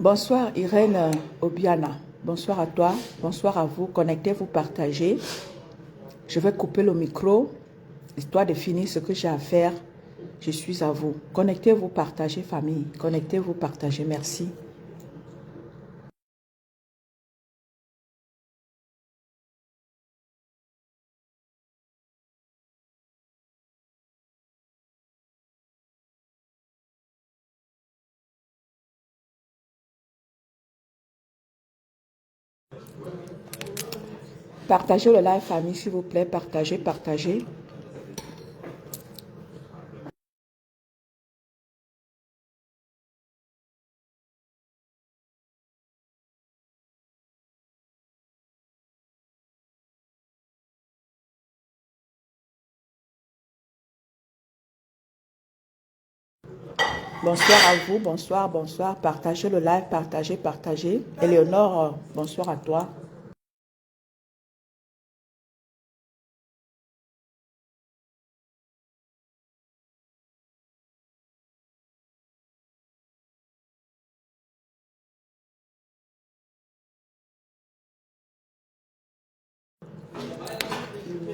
Bonsoir Irène Obiana. Bonsoir à toi. Bonsoir à vous. Connectez-vous, partagez. Je vais couper le micro, histoire de finir ce que j'ai à faire. Je suis à vous. Connectez-vous, partagez, famille. Connectez-vous, partagez. Merci. Partagez le live, famille, s'il vous plaît. Partagez, partagez. Bonsoir à vous. Bonsoir, bonsoir. Partagez le live, partagez, partagez. Éléonore, bonsoir à toi.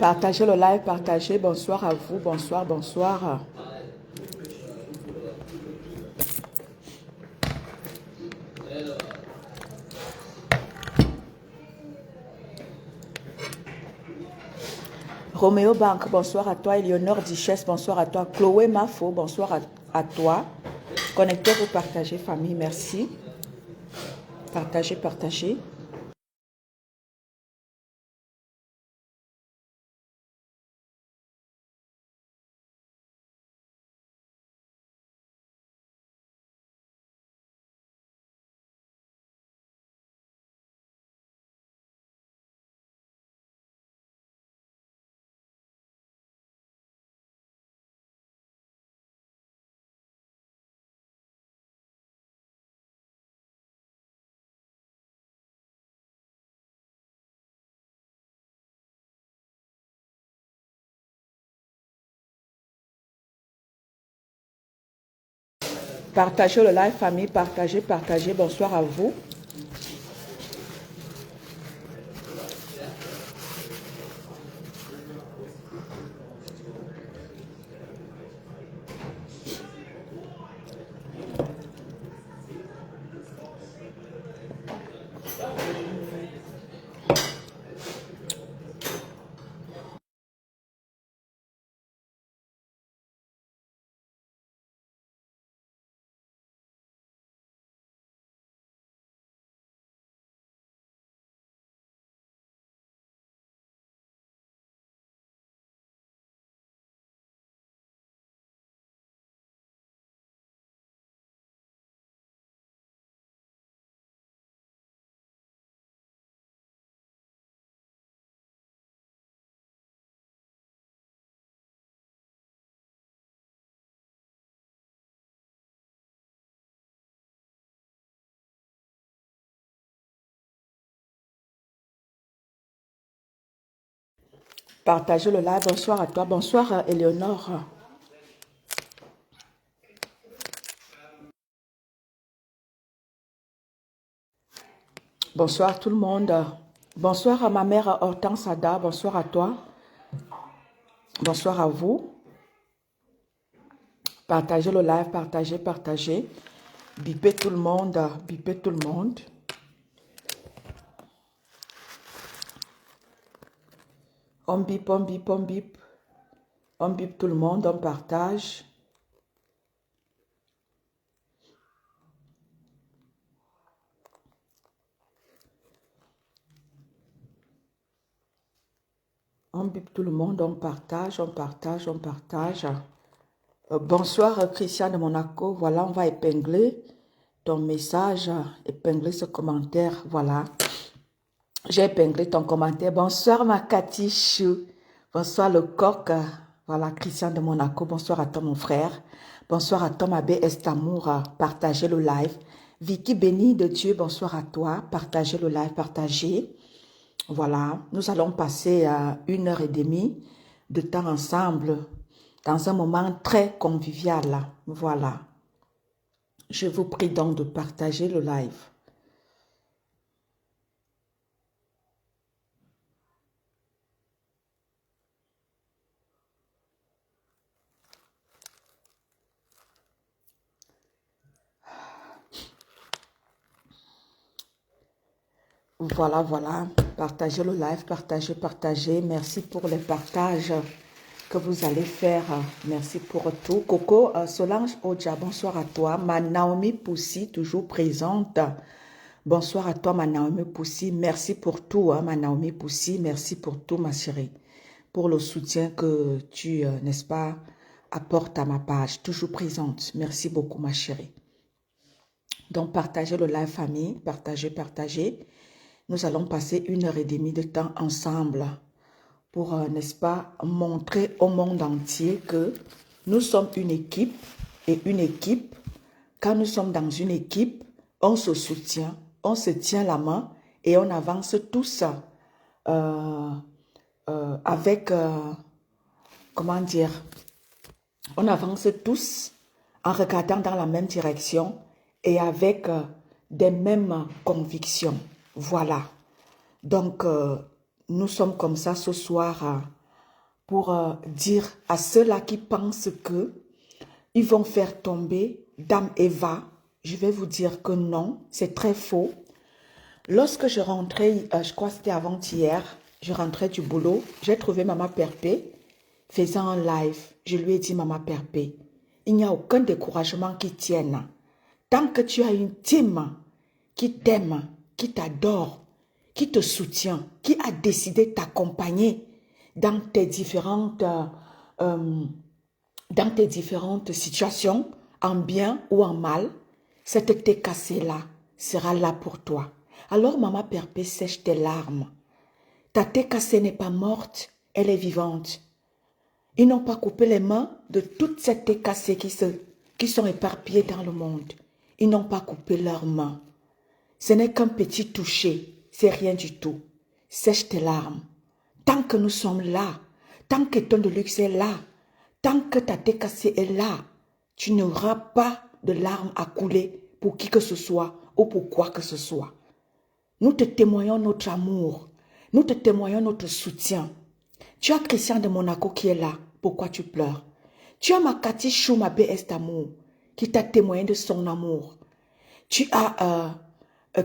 Partagez le live, partagez. Bonsoir à vous. Bonsoir, bonsoir. Roméo Banque, bonsoir à toi. Éléonore Dichesse, bonsoir à toi. Chloé Mafo, bonsoir à toi. Connectez-vous, partagez, famille, merci. Partagez, partagez. Partagez le live, famille, partagez, partagez. Bonsoir à vous. Partagez le live. Bonsoir à toi. Bonsoir, Éléonore. Bonsoir tout le monde. Bonsoir à ma mère Hortense Ada. Bonsoir à toi. Bonsoir à vous. Partagez le live, partagez, partagez. Bipez tout le monde. Bipez tout le monde. On bip, on bip, on bip. On bip tout le monde, on partage. On bip tout le monde, on partage, on partage, on partage. Bonsoir Christian de Monaco. Voilà, on va épingler ton message, épingler ce commentaire. Voilà. J'ai épinglé ton commentaire. Bonsoir ma Cathy Chou. Bonsoir le coq. Voilà, Christian de Monaco. Bonsoir à toi mon frère. Bonsoir à Tom Abbé Estamour. Partagez le live. Vicky bénie de Dieu. Bonsoir à toi. Partagez le live. Partagez. Voilà. Nous allons passer 1 heure et demie de temps ensemble dans un moment très convivial. Voilà. Je vous prie donc de partager le live. Voilà, voilà. Partagez le live, partagez, partagez. Merci pour les partages que vous allez faire. Merci pour tout. Coco, Solange Oja, bonsoir à toi. Ma Naomi Poussi, toujours présente. Bonsoir à toi, ma Naomi Poussi. Merci pour tout, hein, ma Naomi Poussi. Merci pour tout, ma chérie. Pour le soutien que tu, n'est-ce pas, apportes à ma page. Toujours présente. Merci beaucoup, ma chérie. Donc, partagez le live, famille. Partagez, partagez. Nous allons passer 1h30 de temps ensemble pour, n'est-ce pas, montrer au monde entier que nous sommes une équipe. Et une équipe, quand nous sommes dans une équipe, on se soutient, on se tient la main et on avance tous avec, comment dire, on avance tous en regardant dans la même direction et avec des mêmes convictions. Voilà. Donc, nous sommes comme ça ce soir pour dire à ceux-là qui pensent que ils vont faire tomber Dame Eva. Je vais vous dire que non, c'est très faux. Lorsque je rentrais, je crois que c'était avant-hier, je rentrais du boulot, j'ai trouvé Maman Perpé faisant un live. Je lui ai dit, Maman Perpé, il n'y a aucun découragement qui tienne. Tant que tu as une team qui t'aime, qui t'adore, qui te soutient, qui a décidé de t'accompagner dans tes différentes situations, en bien ou en mal, cette TKC-là sera là pour toi. Alors, Maman Perpé, sèche tes larmes. Ta TKC n'est pas morte, elle est vivante. Ils n'ont pas coupé les mains de toutes ces TKC qui sont éparpillées dans le monde. Ils n'ont pas coupé leurs mains. Ce n'est qu'un petit toucher, c'est rien du tout. Sèche tes larmes. Tant que nous sommes là, tant que ton de luxe est là, tant que ta TKC est là, tu n'auras pas de larmes à couler pour qui que ce soit ou pour quoi que ce soit. Nous te témoignons notre amour. Nous te témoignons notre soutien. Tu as Christian de Monaco qui est là. Pourquoi tu pleures? Tu as ma Cathy Chou, ma BS d'amour, qui t'a témoigné de son amour. Tu as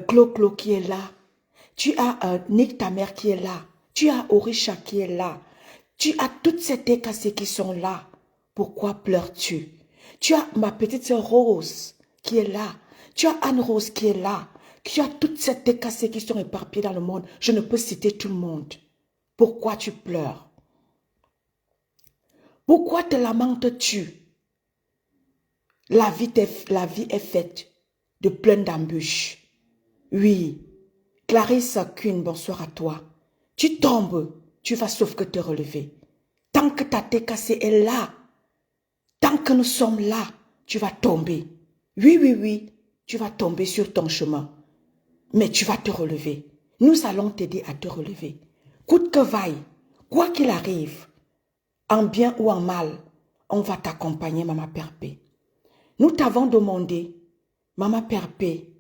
Clo qui est là. Tu as Nick, ta mère, qui est là. Tu as Orisha qui est là. Tu as toutes ces TKC qui sont là. Pourquoi pleures-tu? Tu as ma petite sœur Rose qui est là. Tu as Anne-Rose qui est là. Tu as toutes ces TKC qui sont éparpillées dans le monde. Je ne peux citer tout le monde. Pourquoi tu pleures? Pourquoi te lamentes-tu? La vie est faite de plein d'embûches. Oui, Clarisse Queen, bonsoir à toi. Tu tombes, tu vas sauf que te relever. Tant que ta TKC est là, tant que nous sommes là, tu vas tomber. Oui, oui, oui, tu vas tomber sur ton chemin. Mais tu vas te relever. Nous allons t'aider à te relever. Coûte que vaille, quoi qu'il arrive, en bien ou en mal, on va t'accompagner, Maman Perpé. Nous t'avons demandé, Maman Perpé,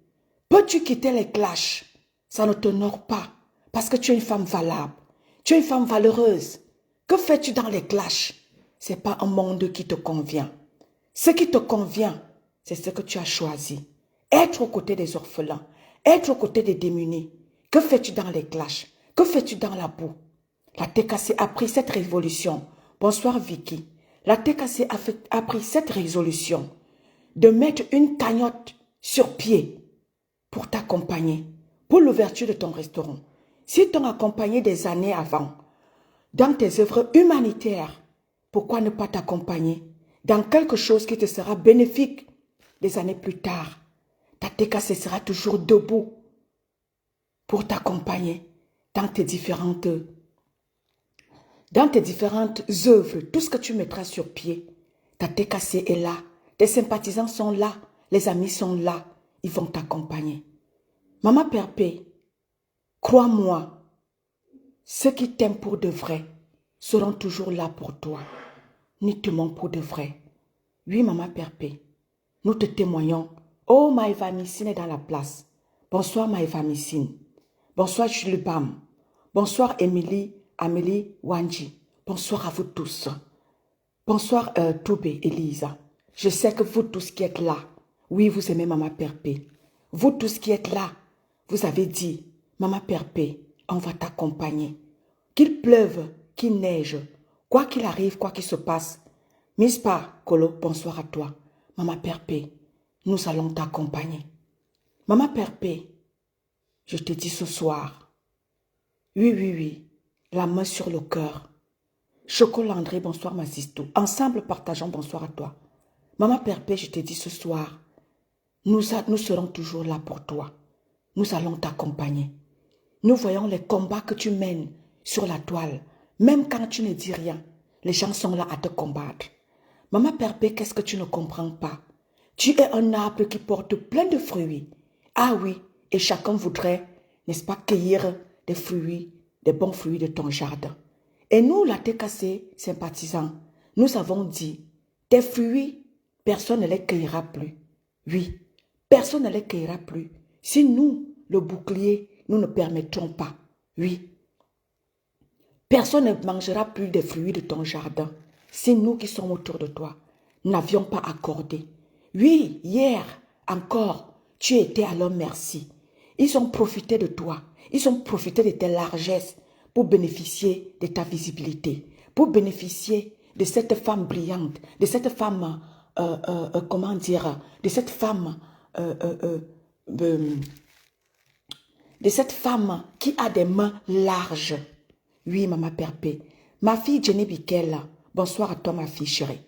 peux-tu quitter les clashs? Ça ne t'honore pas, parce que tu es une femme valable. Tu es une femme valeureuse. Que fais-tu dans les clashs? Ce n'est pas un monde qui te convient. Ce qui te convient, c'est ce que tu as choisi. Être aux côtés des orphelins, être aux côtés des démunis. Que fais-tu dans les clashs? Que fais-tu dans la boue? La TKC a pris cette résolution. Bonsoir Vicky. La TKC a pris cette résolution de mettre une cagnotte sur pied pour t'accompagner, pour l'ouverture de ton restaurant. Si t'ont accompagné des années avant, dans tes œuvres humanitaires, pourquoi ne pas t'accompagner dans quelque chose qui te sera bénéfique des années plus tard? Ta TKC sera toujours debout pour t'accompagner dans tes différentes œuvres, tout ce que tu mettras sur pied. Ta TKC est là, tes sympathisants sont là, les amis sont là, ils vont t'accompagner. Maman Perpé, crois-moi, ceux qui t'aiment pour de vrai seront toujours là pour toi. Ni te manquent pour de vrai. Oui, Maman Perpé, nous te témoignons Oh, Maïva Missine est dans la place. Bonsoir, Maïva Missine. Bonsoir, Jules Bam. Bonsoir, Amélie Wanji. Bonsoir à vous tous. Bonsoir, Toubé, Elisa. Je sais que vous tous qui êtes là, oui, vous aimez Maman Perpé. Vous tous qui êtes là, vous avez dit, Maman Perpé, on va t'accompagner. Qu'il pleuve, qu'il neige, quoi qu'il arrive, quoi qu'il se passe. Mispa, Kolo, bonsoir à toi. Maman Perpé, nous allons t'accompagner. Maman Perpé, je te dis ce soir, oui, la main sur le cœur. Chocolat André, bonsoir ma sisto. Ensemble partageons, bonsoir à toi. Maman Perpé, je te dis ce soir, nous serons toujours là pour toi. Nous allons t'accompagner. Nous voyons les combats que tu mènes sur la toile. Même quand tu ne dis rien, les gens sont là à te combattre. Maman Perpé, qu'est-ce que tu ne comprends pas? Tu es un arbre qui porte plein de fruits. Ah oui, et chacun voudrait, n'est-ce pas, cueillir des fruits, des bons fruits de ton jardin. Et nous, la TKC sympathisants, nous avons dit, tes fruits, personne ne les cueillera plus. Oui, personne ne les cueillera plus. Si nous, le bouclier, nous ne permettrons pas. Oui. Personne ne mangera plus des fruits de ton jardin. Si nous qui sommes autour de toi, n'avions pas accordé. Oui, hier encore, tu étais à leur merci. Ils ont profité de toi. Ils ont profité de tes largesses pour bénéficier de ta visibilité, pour bénéficier de cette femme brillante, de cette femme, comment dire, de cette femme, de cette femme qui a des mains larges. Oui, Maman Perpé. Ma fille Jenny Bikel, bonsoir à toi, ma fille chérie.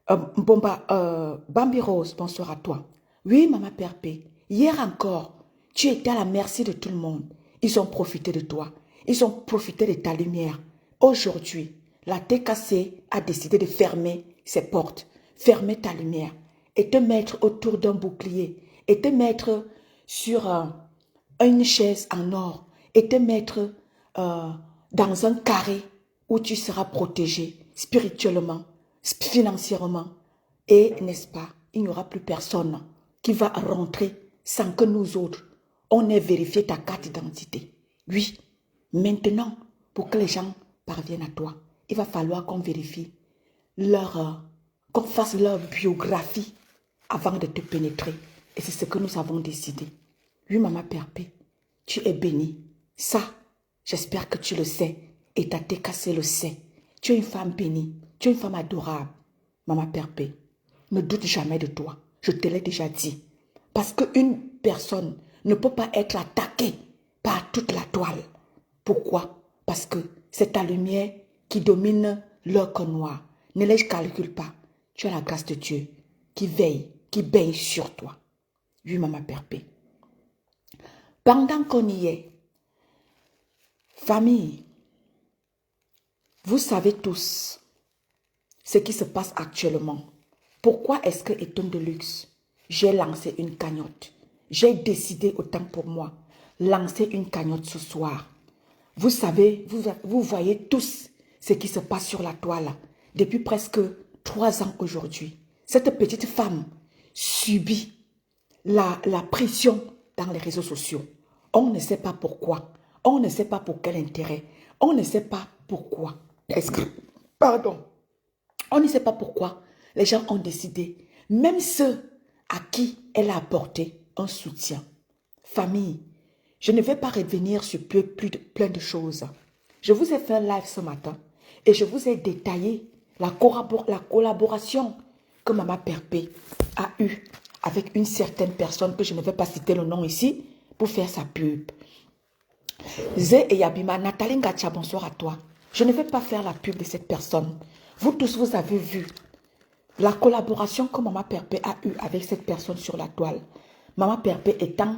Bambi Rose, bonsoir à toi. Oui, Maman Perpé. Hier encore, tu étais à la merci de tout le monde. Ils ont profité de toi. Ils ont profité de ta lumière. Aujourd'hui, la TKC a décidé de fermer ses portes, fermer ta lumière et te mettre autour d'un bouclier et te mettre sur une chaise en or et te mettre dans un carré où tu seras protégé spirituellement, financièrement. Et, n'est-ce pas, il n'y aura plus personne qui va rentrer sans que nous autres, on ait vérifié ta carte d'identité. Oui, maintenant, pour que les gens parviennent à toi, il va falloir qu'on vérifie qu'on fasse leur biographie avant de te pénétrer. Et c'est ce que nous avons décidé. Oui, Maman Perpé, tu es bénie. Ça, j'espère que tu le sais. Et ta TKC le sait. Tu es une femme bénie. Tu es une femme adorable. Maman Perpé, ne doute jamais de toi. Je te l'ai déjà dit. Parce qu'une personne ne peut pas être attaquée par toute la toile. Pourquoi? Parce que c'est ta lumière qui domine l'orque noir. Ne les calcule pas. Tu as la grâce de Dieu qui veille, qui baigne sur toi. Oui, Maman Perpé. Pendant qu'on y est, famille, vous savez tous ce qui se passe actuellement. Pourquoi est-ce que Eton de Luxe, j'ai lancé une cagnotte? J'ai décidé autant pour moi, lancer une cagnotte ce soir. Vous savez, vous voyez tous ce qui se passe sur la toile depuis presque 3 ans aujourd'hui. Cette petite femme subit la pression dans les réseaux sociaux. On ne sait pas pourquoi. On ne sait pas pour quel intérêt. On ne sait pas pourquoi. Pardon. On ne sait pas pourquoi les gens ont décidé, même ceux à qui elle a apporté un soutien. Famille, je ne vais pas revenir sur plein de choses. Je vous ai fait un live ce matin et je vous ai détaillé la collaboration que Maman Perpé a eue avec une certaine personne que je ne vais pas citer le nom ici pour faire sa pub. Zé et Yabima, Nathalie Ngacha, bonsoir à toi. Je ne vais pas faire la pub de cette personne. Vous tous, vous avez vu la collaboration que Maman Perpé a eue avec cette personne sur la toile. Maman Perpé étant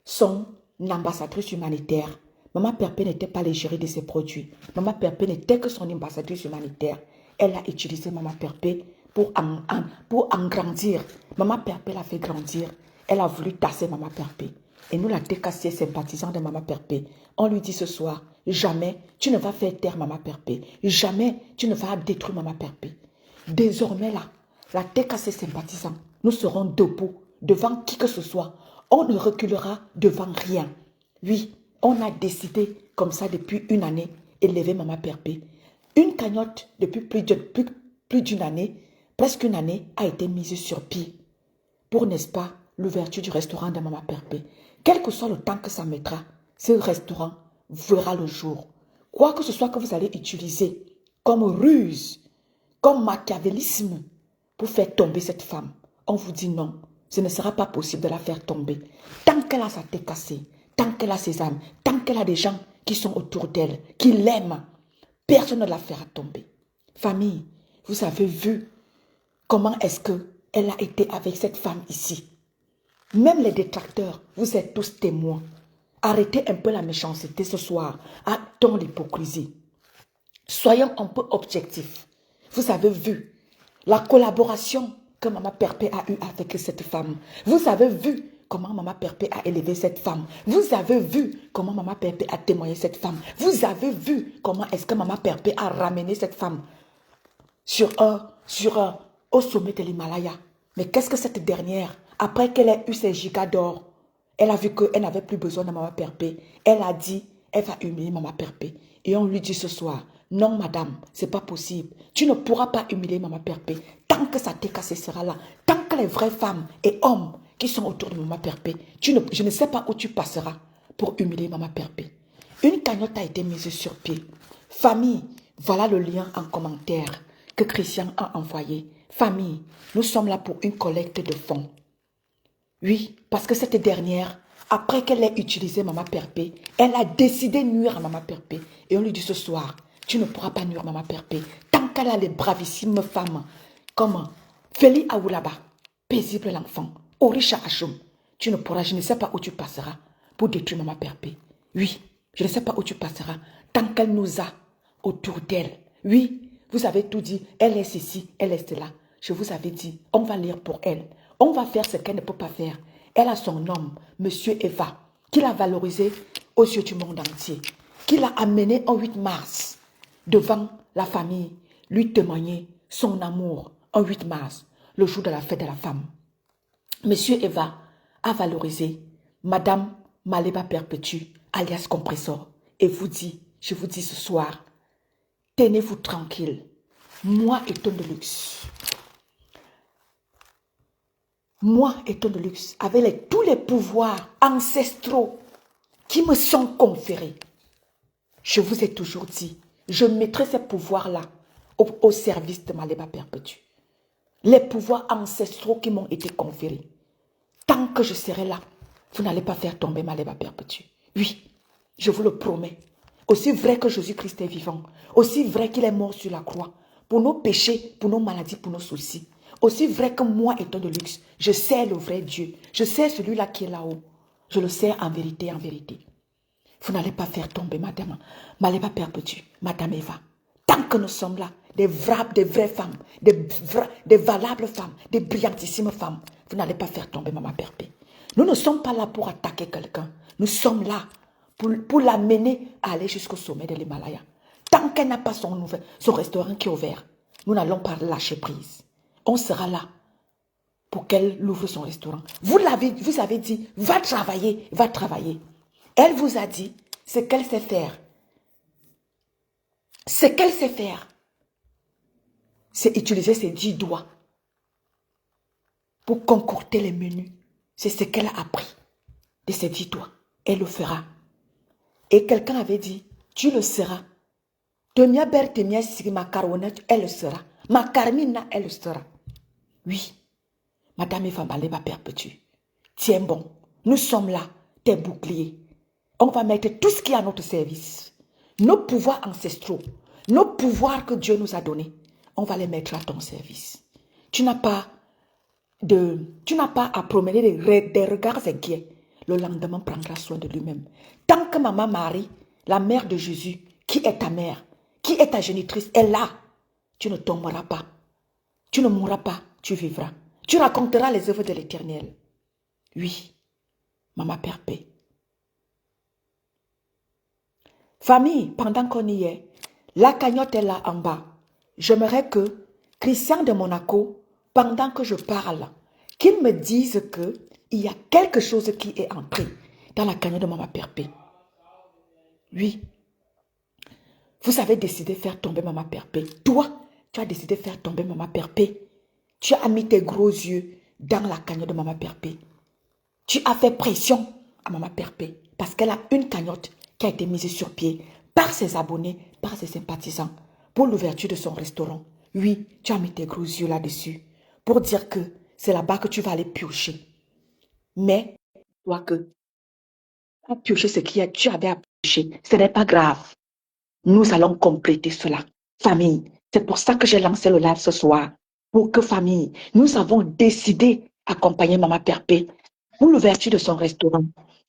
son ambassadrice humanitaire. Maman Perpé n'était pas l'égérie de ses produits. Maman Perpé n'était que son ambassadrice humanitaire. Elle a utilisé Maman Perpé pour engrandir. Maman Perpé l'a fait grandir. Elle a voulu tasser Maman Perpé. Et nous, la TKC sympathisants de Maman Perpé, on lui dit ce soir, jamais tu ne vas faire taire Maman Perpé. Jamais tu ne vas détruire Maman Perpé. Désormais là, la TKC sympathisants, nous serons debout. devant qui que ce soit. On ne reculera devant rien. Oui, on a décidé comme ça depuis une année élever Maman Perpé. Une cagnotte depuis plus d'une année, presque une année, a été mise sur pied pour, n'est-ce pas, l'ouverture du restaurant de Maman Perpé. Quel que soit le temps que ça mettra, ce restaurant verra le jour. Quoi que ce soit que vous allez utiliser comme ruse, comme machiavélisme pour faire tomber cette femme, on vous dit non, ce ne sera pas possible de la faire tomber. Tant qu'elle a sa tête cassée, tant qu'elle a ses âmes, tant qu'elle a des gens qui sont autour d'elle, qui l'aiment, personne ne la fera tomber. Famille, vous avez vu comment est-ce qu'elle a été avec cette femme ici. Même les détracteurs, vous êtes tous témoins. Arrêtez un peu la méchanceté ce soir. Arrêtons l'hypocrisie. Soyons un peu objectifs. Vous avez vu la collaboration que Maman Perpé a eue avec cette femme. Vous avez vu comment Maman Perpé a élevé cette femme. Vous avez vu comment Maman Perpé a témoigné cette femme. Vous avez vu comment est-ce que Maman Perpé a ramené cette femme au sommet de l'Himalaya. Mais qu'est-ce que cette dernière, après qu'elle ait eu ses gigas d'or, elle a vu qu'elle n'avait plus besoin de Maman Perpé. Elle a dit, elle va humilier Maman Perpé. Et on lui dit ce soir, non madame, c'est pas possible. Tu ne pourras pas humilier Maman Perpé. Tant que sa tête cassée sera là, tant que les vraies femmes et hommes qui sont autour de Maman Perpé, je ne sais pas où tu passeras pour humilier Maman Perpé. Une cagnotte a été mise sur pied. Famille, voilà le lien en commentaire que Christian a envoyé. Famille, nous sommes là pour une collecte de fonds. Oui, parce que cette dernière, après qu'elle ait utilisé Maman Perpé, elle a décidé de nuire à Maman Perpé. Et on lui dit ce soir, tu ne pourras pas nuire Maman Perpé. Tant qu'elle a les bravissimes femmes comme Feli Aoulaba, paisible l'enfant, Orisha Achoum, tu ne pourras, je ne sais pas où tu passeras pour détruire Maman Perpé. Oui, je ne sais pas où tu passeras tant qu'elle nous a autour d'elle. Oui, vous avez tout dit, elle est ceci, elle est cela. Je vous avais dit, on va lire pour elle. On va faire ce qu'elle ne peut pas faire. Elle a son homme, Monsieur Eva, qui l'a valorisé aux yeux du monde entier, qui l'a amené en 8 mars devant la famille, lui témoigner son amour en 8 mars, le jour de la fête de la femme. Monsieur Eva a valorisé Madame Maleba Perpétue, alias Compressor, et vous dit, je vous dis ce soir, tenez-vous tranquille. Moi, Eton de Luxe. Moi, Eton de Luxe, avec tous les pouvoirs ancestraux qui me sont conférés, je vous ai toujours dit, je mettrai ces pouvoirs-là au service de Maleba Perpétue. Les pouvoirs ancestraux qui m'ont été conférés. Tant que je serai là, vous n'allez pas faire tomber Maleba Perpétue. Oui, je vous le promets. Aussi vrai que Jésus-Christ est vivant, aussi vrai qu'il est mort sur la croix, pour nos péchés, pour nos maladies, pour nos soucis. Aussi vrai que moi, Eton de Luxe, je sais le vrai Dieu. Je sais celui-là qui est là-haut. Je le sais en vérité, en vérité. Vous n'allez pas faire tomber Madame Maleba Perpétue, Madame Eva. Tant que nous sommes là, des vraies femmes, des valables femmes, des brillantissimes femmes, vous n'allez pas faire tomber Maman Perpé. Nous ne sommes pas là pour attaquer quelqu'un. Nous sommes là pour l'amener à aller jusqu'au sommet de l'Himalaya. Tant qu'elle n'a pas son restaurant qui est ouvert, nous n'allons pas lâcher prise. On sera là pour qu'elle ouvre son restaurant. Vous avez dit, va travailler, va travailler. Elle vous a dit ce qu'elle sait faire. Ce qu'elle sait faire, c'est utiliser ses 10 doigts pour concocter les menus. C'est ce qu'elle a appris de ses 10 doigts. Elle le fera. Et quelqu'un avait dit, tu le seras. Temia ber temia sigi ma caronet, elle le sera. Ma carmina, elle le sera. Oui, Madame Eva Maleba Perpétue, tiens bon, nous sommes là, tes boucliers. On va mettre tout ce qui est à notre service. Nos pouvoirs ancestraux, nos pouvoirs que Dieu nous a donnés, on va les mettre à ton service. Tu n'as pas à promener des regards inquiets. Le lendemain prendra soin de lui-même. Tant que Maman Marie, la mère de Jésus, qui est ta mère, qui est ta génitrice, est là, tu ne tomberas pas. Tu ne mourras pas, tu vivras. Tu raconteras les œuvres de l'Éternel. Oui, Maman Perpé. Famille, pendant qu'on y est, la cagnotte est là en bas. J'aimerais que Christian de Monaco, pendant que je parle, qu'ils me disent qu'il y a quelque chose qui est entré dans la cagnotte de Maman Perpé. Oui, vous avez décidé de faire tomber Maman Perpé. Toi, tu as décidé de faire tomber Maman Perpé. Tu as mis tes gros yeux dans la cagnotte de Maman Perpé. Tu as fait pression à Maman Perpé parce qu'elle a une cagnotte qui a été mise sur pied par ses abonnés, par ses sympathisants pour l'ouverture de son restaurant. Oui, tu as mis tes gros yeux là-dessus pour dire que c'est là-bas que tu vas aller piocher. Mais, toi que tu as pioché ce que tu avais à piocher, ce n'est pas grave. Nous allons compléter cela. Famille, c'est pour ça que j'ai lancé le live ce soir. Pour que famille, nous avons décidé d'accompagner Maman Perpé pour l'ouverture de son restaurant.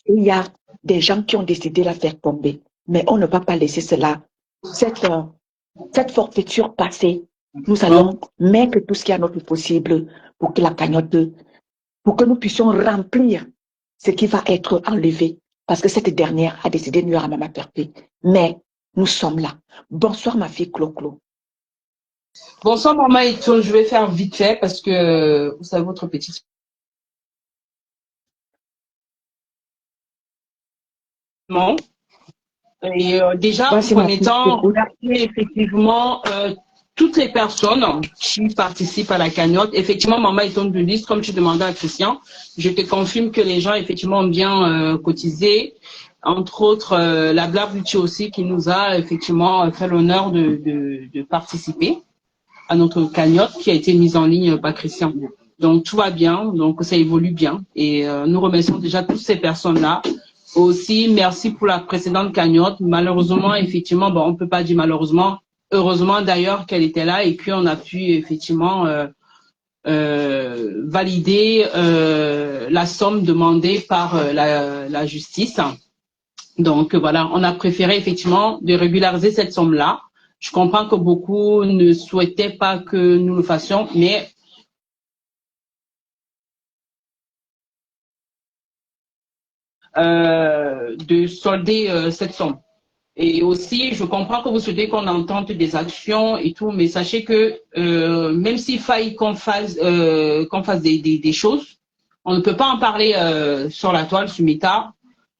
Il y a des gens qui ont décidé de la faire tomber. Mais on ne va pas laisser cela. Cette forfaiture passée, nous allons mettre tout ce qui est à notre possible pour que la cagnotte, pour que nous puissions remplir ce qui va être enlevé. Parce que cette dernière a décidé de nuire à Maman Perpé. Mais nous sommes là. Bonsoir ma fille Clo-Clo. Bonsoir Maman Ito, je vais faire vite fait parce que vous savez votre petite. Et déjà, en premier temps, remercier effectivement toutes les personnes qui participent à la cagnotte. Effectivement, Maman Ito de liste, comme tu demandais à Christian, je te confirme que les gens effectivement ont bien cotisé. Entre autres, la Blabluchi aussi qui nous a effectivement fait l'honneur de participer à notre cagnotte qui a été mise en ligne par Christian. Donc tout va bien, donc ça évolue bien et nous remercions déjà toutes ces personnes-là. Aussi, merci pour la précédente cagnotte. Malheureusement, effectivement, bon, on peut pas dire malheureusement, heureusement d'ailleurs qu'elle était là et qu'on a pu effectivement valider la somme demandée par la justice. Donc voilà, on a préféré effectivement de régulariser cette somme-là. Je comprends que beaucoup ne souhaitaient pas que nous le fassions, mais de solder cette somme. Et aussi, je comprends que vous souhaitez qu'on entende des actions et tout, mais sachez que même s'il faille qu'on fasse des choses, on ne peut pas en parler sur la toile, sur Meta.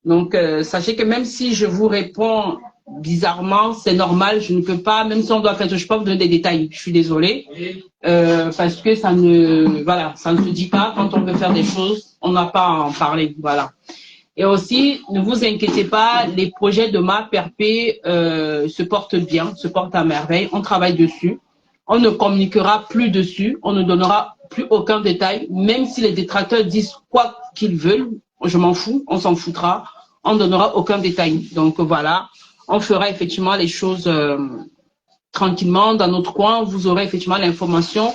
Donc, sachez que même si je vous réponds bizarrement, c'est normal, je ne peux pas, même si on doit faire, je peux pas vous donner des détails, je suis désolée, parce que ça ne se dit pas, quand on veut faire des choses, on n'a pas à en parler, voilà. Et aussi, ne vous inquiétez pas, les projets de Ma Perpé se portent bien, se portent à merveille, on travaille dessus. On ne communiquera plus dessus, on ne donnera plus aucun détail, même si les détracteurs disent quoi qu'ils veulent, je m'en fous, on s'en foutra, on ne donnera aucun détail. Donc voilà, on fera effectivement les choses tranquillement dans notre coin, vous aurez effectivement l'information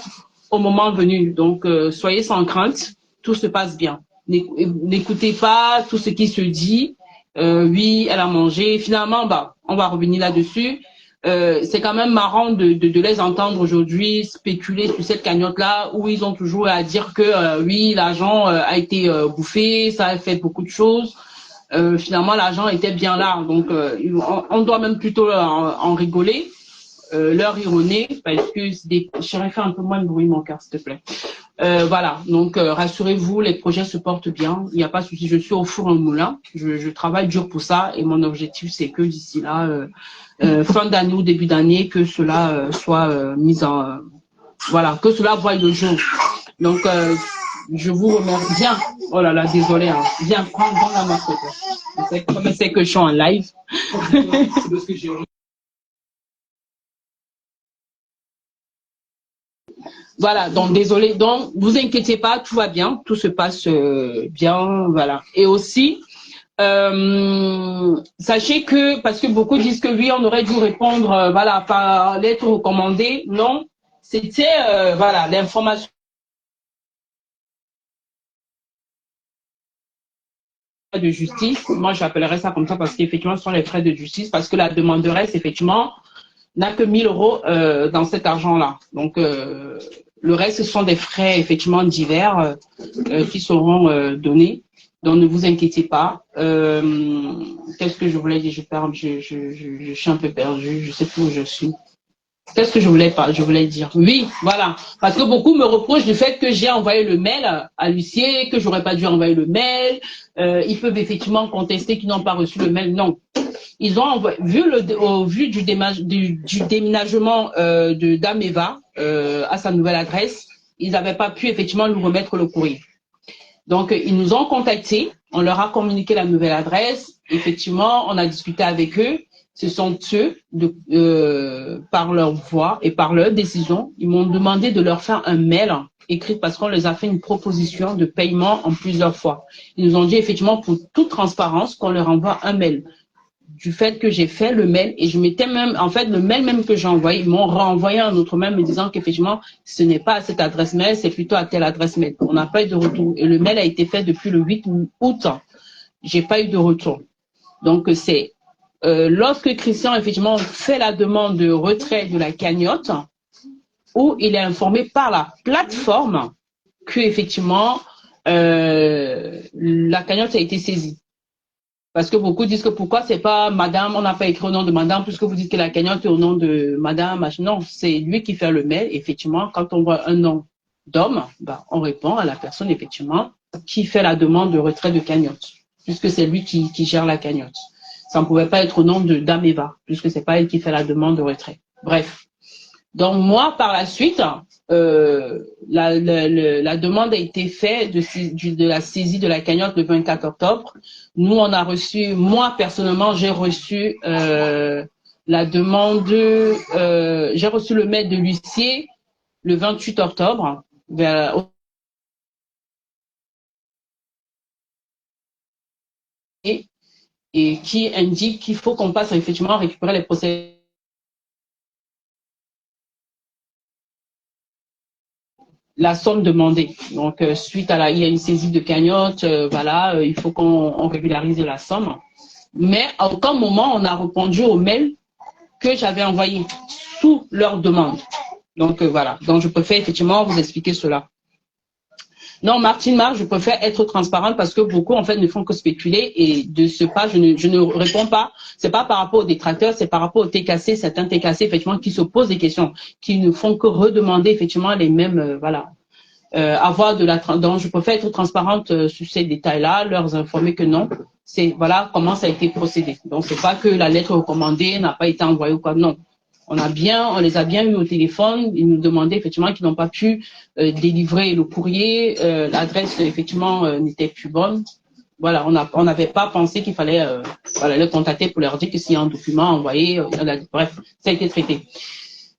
au moment venu. Donc soyez sans crainte, tout se passe bien. N'écoutez pas tout ce qui se dit. Oui, elle a mangé. Finalement, bah, on va revenir là-dessus. C'est quand même marrant de les entendre aujourd'hui spéculer sur cette cagnotte-là où ils ont toujours à dire que oui, l'argent a été bouffé, ça a fait beaucoup de choses. Finalement, l'argent était bien là. Donc, on doit même plutôt en rigoler. Leur ironie, parce que j'aurais fait un peu moins de bruit, mon cœur, s'il te plaît. Voilà, donc rassurez-vous, les projets se portent bien, il n'y a pas de souci, je suis au four au moulin, je travaille dur pour ça et mon objectif c'est que d'ici là, fin d'année ou début d'année, que cela soit mis en... voilà, que cela voie le jour. Donc, je vous remercie bien. Oh là là, désolé, hein. Viens, prends la main, s'il te plaît. Comme c'est que je suis en live. C'est parce que j'ai... Voilà, donc désolé. Donc, vous inquiétez pas, tout va bien, tout se passe bien, voilà. Et aussi, sachez que, parce que beaucoup disent que oui, on aurait dû répondre, voilà, par lettre recommandée. Non, c'était, voilà, l'information de justice. Moi, j'appellerais ça comme ça parce qu'effectivement, ce sont les frais de justice, parce que la demanderesse, effectivement, n'a que 1 000 euros dans cet argent-là. Donc, le reste, ce sont des frais effectivement divers qui seront donnés. Donc, ne vous inquiétez pas. Qu'est-ce que je voulais dire? Je suis un peu perdue. Je sais plus où je suis. Qu'est-ce que je voulais dire? Oui, voilà. Parce que beaucoup me reprochent du fait que j'ai envoyé le mail à l'huissier, que j'aurais pas dû envoyer le mail. Ils peuvent effectivement contester qu'ils n'ont pas reçu le mail. Non. Ils ont envoyé, au vu du déménagement d'Ameva à sa nouvelle adresse, ils n'avaient pas pu effectivement nous remettre le courrier. Donc, ils nous ont contactés, on leur a communiqué la nouvelle adresse. Effectivement, on a discuté avec eux. Ce sont eux, par leur voix et par leur décision, ils m'ont demandé de leur faire un mail écrit parce qu'on les a fait une proposition de paiement en plusieurs fois. Ils nous ont dit effectivement pour toute transparence qu'on leur envoie un mail. Du fait que j'ai fait le mail et je m'étais même, en fait, le mail même que j'ai envoyé, ils m'ont renvoyé un autre mail me disant qu'effectivement, ce n'est pas à cette adresse mail, c'est plutôt à telle adresse mail. On n'a pas eu de retour. Et le mail a été fait depuis le 8 août. J'ai pas eu de retour. Donc, c'est lorsque Christian, effectivement, fait la demande de retrait de la cagnotte, où il est informé par la plateforme que, effectivement, la cagnotte a été saisie. Parce que beaucoup disent que pourquoi c'est pas madame, on n'a pas écrit au nom de madame, puisque vous dites que la cagnotte est au nom de madame. Non, c'est lui qui fait le mail. Effectivement, quand on voit un nom d'homme, bah, on répond à la personne, effectivement, qui fait la demande de retrait de cagnotte, puisque c'est lui qui gère la cagnotte. Ça ne pouvait pas être au nom de Dame Eva, puisque c'est pas elle qui fait la demande de retrait. Bref. Donc, moi, par la suite, la demande a été faite de la saisie de la cagnotte le 24 octobre. Nous, on a reçu, moi, personnellement, j'ai reçu la demande, j'ai reçu le mail de l'huissier le 28 octobre, et qui indique qu'il faut qu'on passe effectivement récupérer les procès. La somme demandée. Donc, suite à il y a une saisie de cagnotte, voilà, il faut qu'on régularise la somme. Mais à aucun moment, on a répondu au mail que j'avais envoyé sous leur demande. Donc, voilà. Donc, je préfère effectivement vous expliquer cela. Non, Martine Marc, je préfère être transparente parce que beaucoup, en fait, ne font que spéculer et de ce pas, je ne réponds pas. C'est pas par rapport aux détracteurs, c'est par rapport aux TKC, certains TKC, effectivement, qui se posent des questions, qui ne font que redemander, effectivement, les mêmes, voilà. Avoir de la, donc je préfère être transparente sur ces détails-là, leur informer que non, c'est, voilà, comment ça a été procédé. Donc, c'est pas que la lettre recommandée n'a pas été envoyée ou quoi, non. On les a bien eu au téléphone. Ils nous demandaient effectivement qu'ils n'ont pas pu délivrer le courrier. L'adresse effectivement n'était plus bonne. Voilà, on n'avait pas pensé qu'il fallait voilà, les contacter pour leur dire que s'il y a un document envoyé, bref, ça a été traité.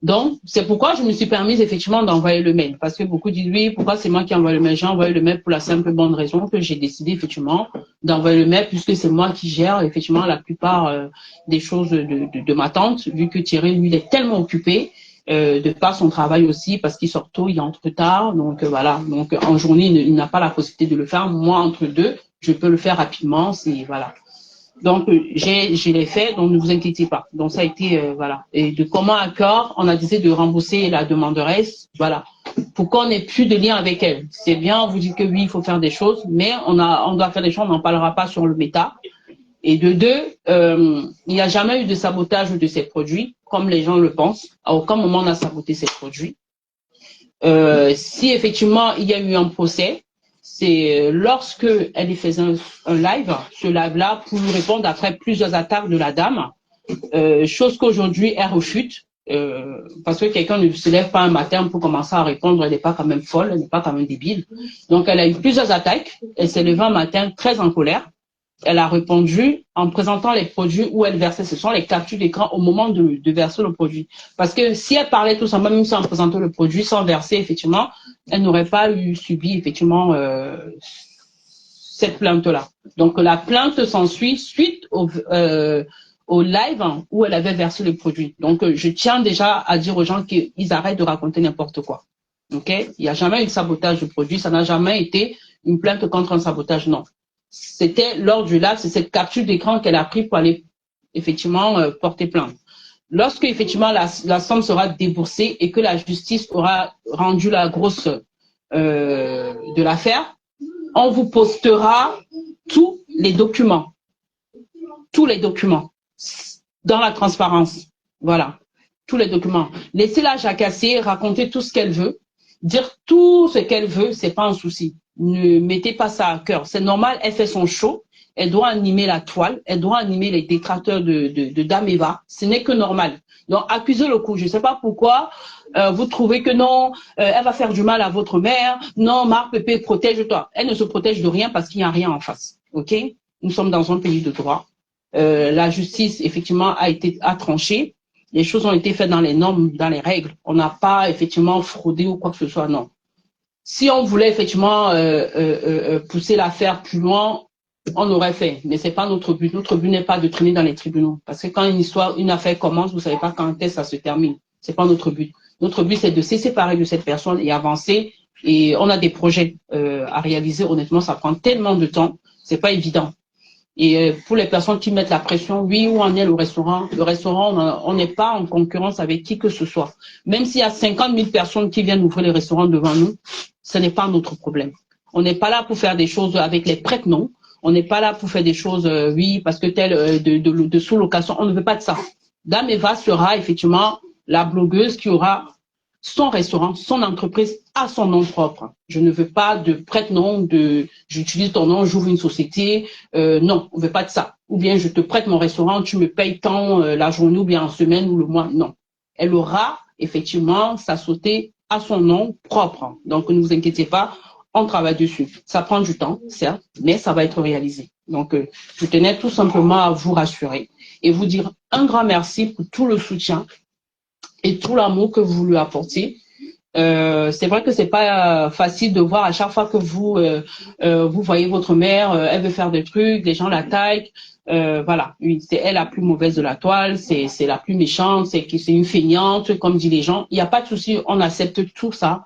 Donc, c'est pourquoi je me suis permise effectivement d'envoyer le mail. Parce que beaucoup disent, oui, pourquoi c'est moi qui envoie le mail? J'ai envoyé le mail pour la simple bonne raison que j'ai décidé effectivement d'envoyer le mail puisque c'est moi qui gère effectivement la plupart des choses de ma tante, vu que Thierry, lui, il est tellement occupé de par son travail aussi, parce qu'il sort tôt, il entre tard. Donc, voilà. Donc, en journée, il n'a pas la possibilité de le faire. Moi, entre deux, je peux le faire rapidement. C'est, voilà. Donc, je l'ai fait, donc ne vous inquiétez pas. Donc, ça a été, voilà. Et de commun accord, on a décidé de rembourser la demanderesse, voilà, pour qu'on n'ait plus de lien avec elle. C'est bien, on vous dit que oui, il faut faire des choses, mais on doit faire des choses, on n'en parlera pas sur le méta. Et de deux, il n'y a jamais eu de sabotage de ces produits, comme les gens le pensent. À aucun moment, on a saboté ces produits. Si effectivement, il y a eu un procès, c'est lorsque elle faisait un live, ce live-là, pour lui répondre après plusieurs attaques de la dame, chose qu'aujourd'hui elle refute, parce que quelqu'un ne se lève pas un matin pour commencer à répondre, elle n'est pas quand même folle, elle n'est pas quand même débile. Donc elle a eu plusieurs attaques, elle s'est levée un matin très en colère. Elle a répondu en présentant les produits où elle versait. Ce sont les captures d'écran au moment de verser le produit. Parce que si elle parlait tout simplement, même sans présenter le produit, sans verser, effectivement, elle n'aurait pas subi, effectivement, cette plainte-là. Donc, la plainte s'ensuit suite au live où elle avait versé le produit. Donc, je tiens déjà à dire aux gens qu'ils arrêtent de raconter n'importe quoi. OK? Il n'y a jamais eu de sabotage de produit. Ça n'a jamais été une plainte contre un sabotage, non. C'était lors du live, c'est cette capture d'écran qu'elle a pris pour aller effectivement porter plainte. Lorsque effectivement la somme sera déboursée et que la justice aura rendu la grosse de l'affaire, on vous postera tous les documents dans la transparence. Voilà. tous les documents. Laissez-la jacasser, raconter tout ce qu'elle veut, dire tout ce qu'elle veut, c'est pas un souci. Ne mettez pas ça à cœur. C'est normal, elle fait son show, elle doit animer la toile, elle doit animer les détracteurs de Dame Eva. Ce n'est que normal. Donc, accusez le coup. Je ne sais pas pourquoi vous trouvez que non, elle va faire du mal à votre mère. Non, Marc Pépé, protège-toi. Elle ne se protège de rien parce qu'il n'y a rien en face. OK? Nous sommes dans un pays de droit. La justice, effectivement, a tranché. Les choses ont été faites dans les normes, dans les règles. On n'a pas, effectivement, fraudé ou quoi que ce soit, non. Si on voulait, effectivement, pousser l'affaire plus loin, on aurait fait. Mais c'est pas notre but. Notre but n'est pas de traîner dans les tribunaux. Parce que quand une affaire commence, vous savez pas quand est-ce que ça se termine. C'est pas notre but. Notre but, c'est de se séparer de cette personne et avancer. Et on a des projets à réaliser. Honnêtement, ça prend tellement de temps. C'est pas évident. Et pour les personnes qui mettent la pression, oui, où en est le restaurant, on n'est pas en concurrence avec qui que ce soit. Même s'il y a 50 000 personnes qui viennent ouvrir les restaurants devant nous, ce n'est pas notre problème. On n'est pas là pour faire des choses avec les prêtres, non. On n'est pas là pour faire des choses, oui, parce que tel de sous-location, on ne veut pas de ça. Dame Eva sera effectivement la blogueuse qui aura son restaurant, son entreprise à son nom propre. Je ne veux pas de prête-nom, j'utilise ton nom, j'ouvre une société. Non, on ne veut pas de ça. Ou bien je te prête mon restaurant, tu me payes tant la journée ou bien en semaine ou le mois. Non. Elle aura effectivement sa société à son nom propre. Donc ne vous inquiétez pas, on travaille dessus. Ça prend du temps, certes, mais ça va être réalisé. Donc je tenais tout simplement à vous rassurer et vous dire un grand merci pour tout le soutien et tout l'amour que vous lui apportez. C'est vrai que c'est pas facile de voir à chaque fois que vous voyez votre mère, elle veut faire des trucs, les gens la taillent. Voilà, oui, c'est elle la plus mauvaise de la toile, c'est la plus méchante, c'est une feignante, comme disent les gens. Il n'y a pas de souci, on accepte tout ça.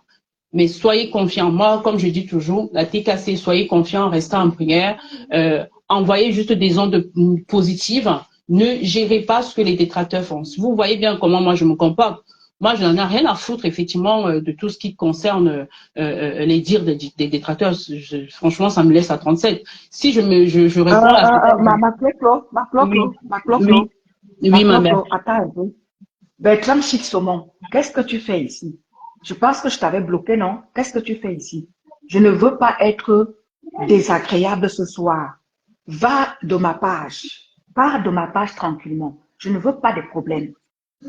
Mais soyez confiants. Moi, comme je dis toujours, la TKC, soyez confiants, restez en prière, envoyez juste des ondes positives. Ne gérez pas ce que les détracteurs font. Si vous voyez bien comment moi je me comporte, moi je n'en ai rien à foutre effectivement de tout ce qui concerne les dires des détracteurs. Franchement, ça me laisse à 37. Si je réponds à oui, oui, ma mère. Attends un peu. Bertram Chic Saumon, qu'est-ce que tu fais ici? Je pense que je t'avais bloqué, non? Qu'est-ce que tu fais ici? Je ne veux pas être désagréable ce soir. Va de ma page. Pars de ma page tranquillement. Je ne veux pas de problème.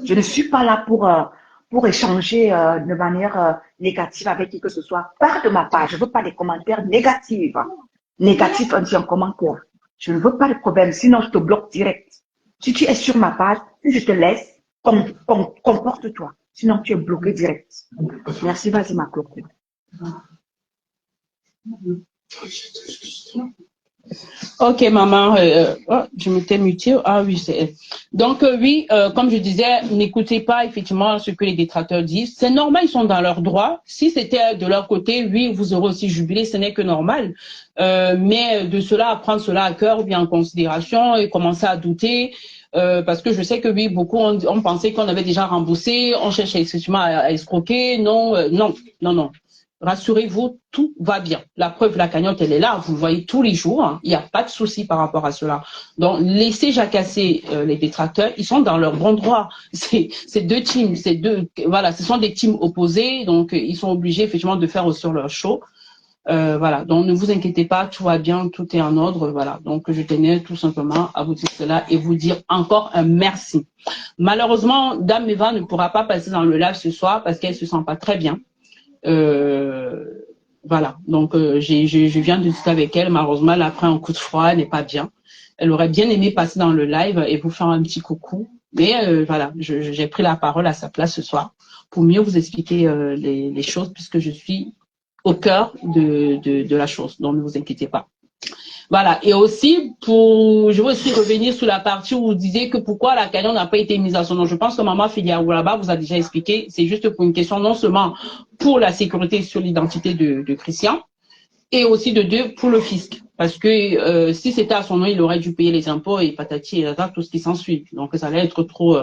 Je ne suis pas là pour échanger de manière négative avec qui que ce soit. Pars de ma page. Je ne veux pas des commentaires négatifs. Négatifs, on dit en commentaire. Je ne veux pas de problème, sinon je te bloque direct. Si tu es sur ma page, si je te laisse, comporte-toi. Sinon, tu es bloqué direct. Merci, vas-y, ma clope. Ok, maman, je m'étais mutée. Ah oui, c'est elle. Donc, oui, comme je disais, n'écoutez pas effectivement ce que les détracteurs disent. C'est normal, ils sont dans leur droit. Si c'était de leur côté, oui, vous aurez aussi jubilé, ce n'est que normal. Mais de cela, à prendre cela à cœur ou bien en considération et commencer à douter, parce que je sais que oui, beaucoup ont pensé qu'on avait déjà remboursé, on cherche effectivement à escroquer. Non, non. Rassurez-vous, tout va bien. La preuve, la cagnotte, elle est là. Vous le voyez tous les jours. Hein. Il n'y a pas de souci par rapport à cela. Donc, laissez jacasser les détracteurs. Ils sont dans leur bon droit. C'est deux teams. Voilà, ce sont des teams opposés. Donc, ils sont obligés effectivement de faire sur leur show. Voilà. Donc, ne vous inquiétez pas. Tout va bien. Tout est en ordre. Voilà. Donc, je tenais tout simplement à vous dire cela et vous dire encore un merci. Malheureusement, Dame Eva ne pourra pas passer dans le live ce soir parce qu'elle se sent pas très bien. Voilà, donc je viens de discuter avec elle. Malheureusement, elle a pris un coup de froid, elle n'est pas bien. Elle aurait bien aimé passer dans le live et vous faire un petit coucou. Mais voilà, j'ai pris la parole à sa place ce soir pour mieux vous expliquer les choses puisque je suis au cœur de la chose. Donc ne vous inquiétez pas. Voilà, et aussi, je veux aussi revenir sur la partie où vous disiez que pourquoi la cagnotte n'a pas été mise à son nom. Je pense que Maman Filiaoulaba vous a déjà expliqué, c'est juste pour une question non seulement pour la sécurité sur l'identité de Christian, et aussi de deux, pour le fisc. Parce que si c'était à son nom, il aurait dû payer les impôts et patati et tout ce qui s'ensuit. Donc ça allait être trop,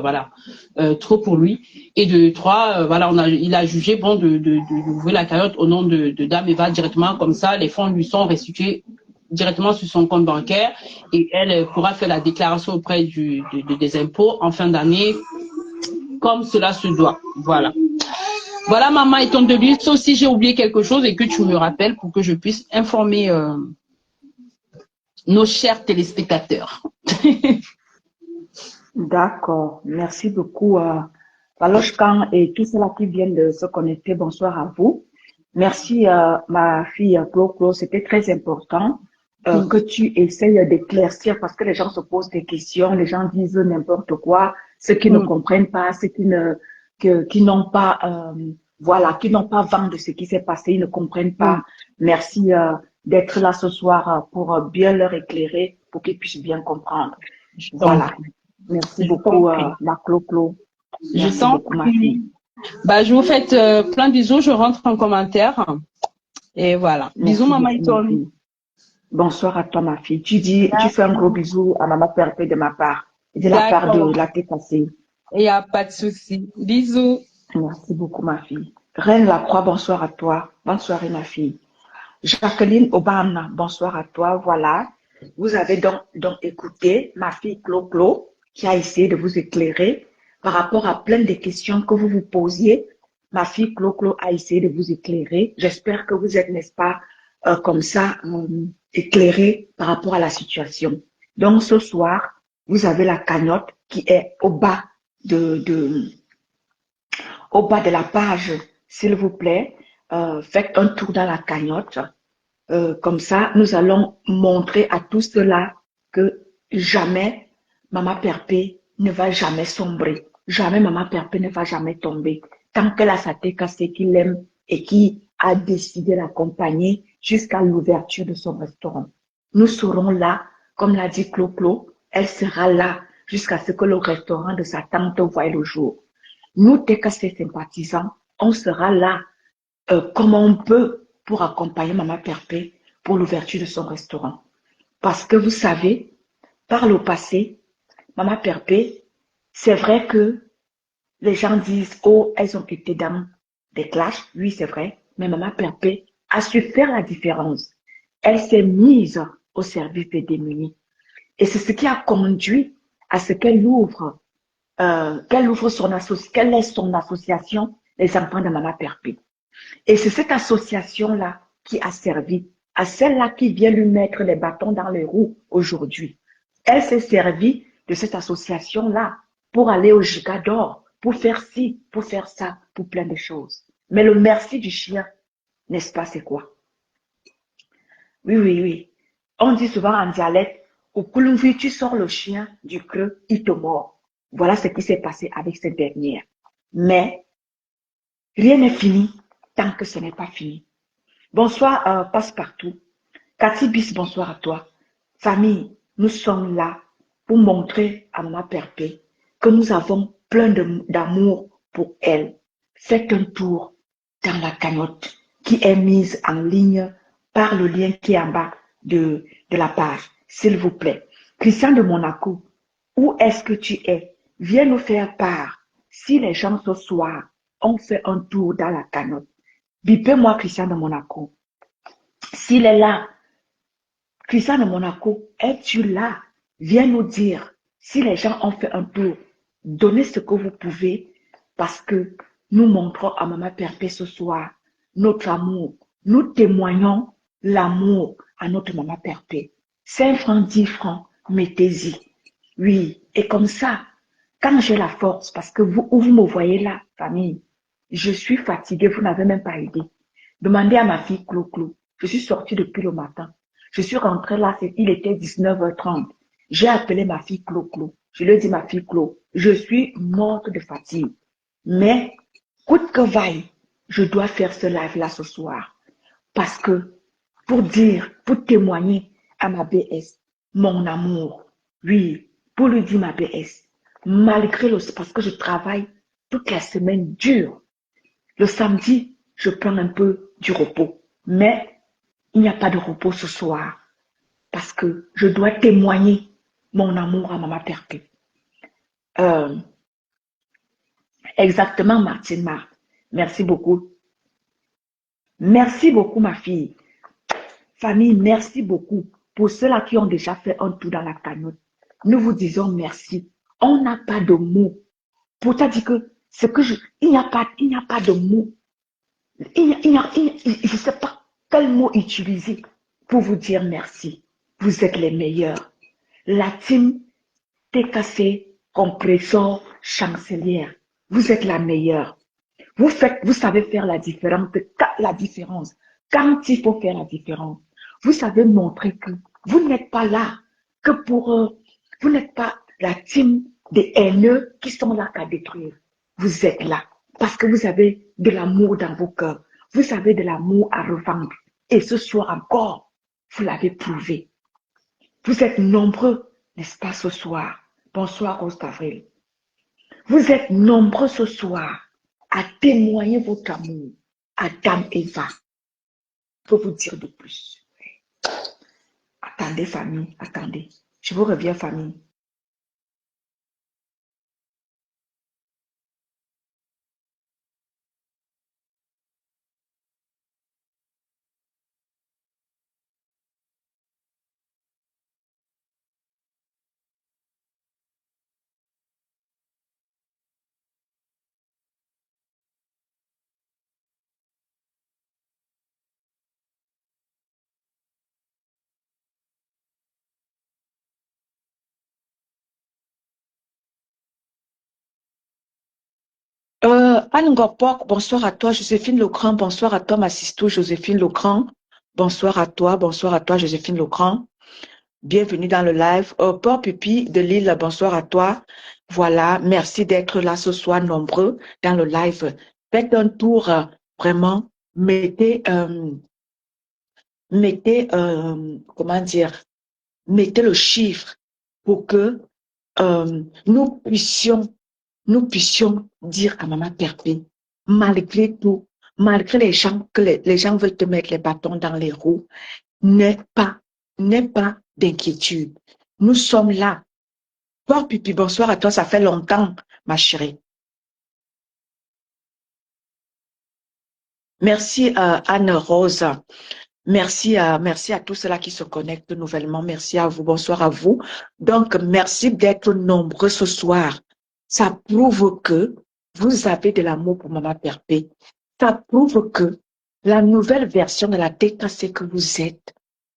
trop pour lui. Et de trois, voilà, il a jugé bon d'ouvrir la cagnotte au nom de Dame Eva directement, comme ça, les fonds lui sont restitués directement sur son compte bancaire et elle pourra faire la déclaration auprès des impôts en fin d'année comme cela se doit. Voilà. Voilà, maman, étant donné, sauf si j'ai oublié quelque chose et que tu me rappelles pour que je puisse informer nos chers téléspectateurs. D'accord. Merci beaucoup, Valochkan et tous ceux-là qui viennent de se connecter. Bonsoir à vous. Merci, ma fille Clo. C'était très important que tu essayes d'éclaircir parce que les gens se posent des questions, les gens disent n'importe quoi, ceux qui ne comprennent pas, ceux qui n'ont pas, voilà, qui n'ont pas vent de ce qui s'est passé, ils ne comprennent pas. Merci d'être là ce soir pour bien leur éclairer, pour qu'ils puissent bien comprendre. Voilà. Merci beaucoup, ma Clo. Merci beaucoup, ma fille. Bah, je vous fais plein de bisous, je rentre en commentaire. Et voilà. Merci bisous, maman beaucoup, ma fille. Bonsoir à toi, ma fille. Tu fais un gros bisou à maman Perpé de ma part. De la part de la TKC. Il n'y a pas de souci. Bisous. Merci beaucoup, ma fille. Reine Lacroix, bonsoir à toi. Bonne soirée, ma fille. Jacqueline Obama, bonsoir à toi. Voilà. Vous avez donc écouté ma fille Clo, qui a essayé de vous éclairer par rapport à plein de questions que vous vous posiez. Ma fille Clo a essayé de vous éclairer. J'espère que vous êtes, n'est-ce pas, comme ça, éclairé par rapport à la situation. Donc, ce soir, vous avez la cagnotte qui est au bas de la page, s'il vous plaît. Faites un tour dans la cagnotte. Comme ça, nous allons montrer à tous ceux-là que jamais Maman Perpé ne va jamais sombrer. Jamais Maman Perpé ne va jamais tomber. Tant qu'elle a sa TKC qui l'aime et qui a décidé d'accompagner jusqu'à l'ouverture de son restaurant. Nous serons là, comme l'a dit Clo, elle sera là jusqu'à ce que le restaurant de sa tante voie le jour. Nous, TKC sympathisants, on sera là comme on peut pour accompagner Maman Perpé pour l'ouverture de son restaurant. Parce que vous savez, par le passé, Maman Perpé, c'est vrai que les gens disent, oh, elles ont été dans des clashs. Oui, c'est vrai. Mais Maman Perpé a su faire la différence. Elle s'est mise au service des démunis. Et c'est ce qui a conduit à ce qu'elle ouvre qu'elle laisse son association, les enfants de Maman Perpé. Et c'est cette association-là qui a servi à celle-là qui vient lui mettre les bâtons dans les roues aujourd'hui. Elle s'est servie de cette association-là pour aller au giga d'or, pour faire ci, pour faire ça, pour plein de choses. Mais le merci du chien, n'est-ce pas, c'est quoi? Oui. On dit souvent en dialecte, au Kulumvi, tu sors le chien du creux, il te mord. Voilà ce qui s'est passé avec cette dernière. Mais rien n'est fini tant que ce n'est pas fini. Bonsoir, Passe-Partout. Cathy Bis, bonsoir à toi. Famille, nous sommes là pour montrer à Maman Perpé que nous avons plein d'amour pour elle. Faites un tour dans la cagnotte qui est mise en ligne par le lien qui est en bas de la page, s'il vous plaît. Christian de Monaco, où est-ce que tu es? Viens nous faire part. Si les gens ce soir ont fait un tour dans la cagnotte, bipez-moi Christian de Monaco. S'il est là, Christian de Monaco, es-tu là? Viens nous dire si les gens ont fait un tour. Donnez ce que vous pouvez parce que nous montrons à Maman Perpé ce soir notre amour. Nous témoignons l'amour à notre Maman Perpé. 5 francs, 10 francs, mettez-y. Oui, et comme ça, quand j'ai la force, parce que vous me voyez là, famille, je suis fatiguée, vous n'avez même pas idée. Demandez à ma fille Clo. Je suis sortie depuis le matin. Je suis rentrée là, il était 19h30. J'ai appelé ma fille Clo. Je lui ai dit, ma fille Clo, je suis morte de fatigue. Mais, coûte que vaille, je dois faire ce live-là ce soir. Parce que, pour témoigner à ma BS, mon amour, oui, pour lui dire ma BS, malgré parce que je travaille toute la semaine dure. Le samedi, je prends un peu du repos. Mais, il n'y a pas de repos ce soir. Parce que je dois témoigner mon amour à Maman Perpé. Exactement, Martine Marc. Merci beaucoup. Merci beaucoup, ma fille. Famille, merci beaucoup pour ceux-là qui ont déjà fait un tour dans la cagnotte. Nous vous disons merci. On n'a pas de mots pour te dire que ce que il n'y a pas de mots. Je ne sais pas quel mot utiliser pour vous dire merci. Vous êtes les meilleurs. La team TKC Compressor Chancelière. Vous êtes la meilleure. Vous savez faire la différence. Quand il faut faire la différence, vous savez montrer que vous n'êtes pas là que vous n'êtes pas la team des haineux qui sont là qu'à détruire. Vous êtes là parce que vous avez de l'amour dans vos cœurs. Vous avez de l'amour à revendre. Et ce soir encore, vous l'avez prouvé. Vous êtes nombreux, n'est-ce pas, ce soir? Bonsoir, Rose d'Avril. Vous êtes nombreux ce soir à témoigner votre amour à Dame Eva. Je peux vous dire de plus. Attendez, famille, attendez. Je vous reviens, famille. Anne Ngopok, bonsoir à toi. Joséphine Lecran, bonsoir à toi, ma sister Joséphine Lecran. Bonsoir à toi, Joséphine Lecran. Bienvenue dans le live. Port Pupi de Lille, bonsoir à toi. Voilà, merci d'être là ce soir, nombreux dans le live. Faites un tour, vraiment, comment dire, mettez le chiffre pour que nous puissions dire à Maman Perpé, malgré tout, malgré les gens les gens veulent te mettre les bâtons dans les roues, n'aie pas d'inquiétude. Nous sommes là. Bon, Pipi, bonsoir à toi, ça fait longtemps, ma chérie. Merci Anne-Rose. Merci à tous ceux-là qui se connectent nouvellement. Merci à vous. Bonsoir à vous. Donc, merci d'être nombreux ce soir. Ça prouve que vous avez de l'amour pour Maman Perpé. Ça prouve que la nouvelle version de la TKC que vous êtes,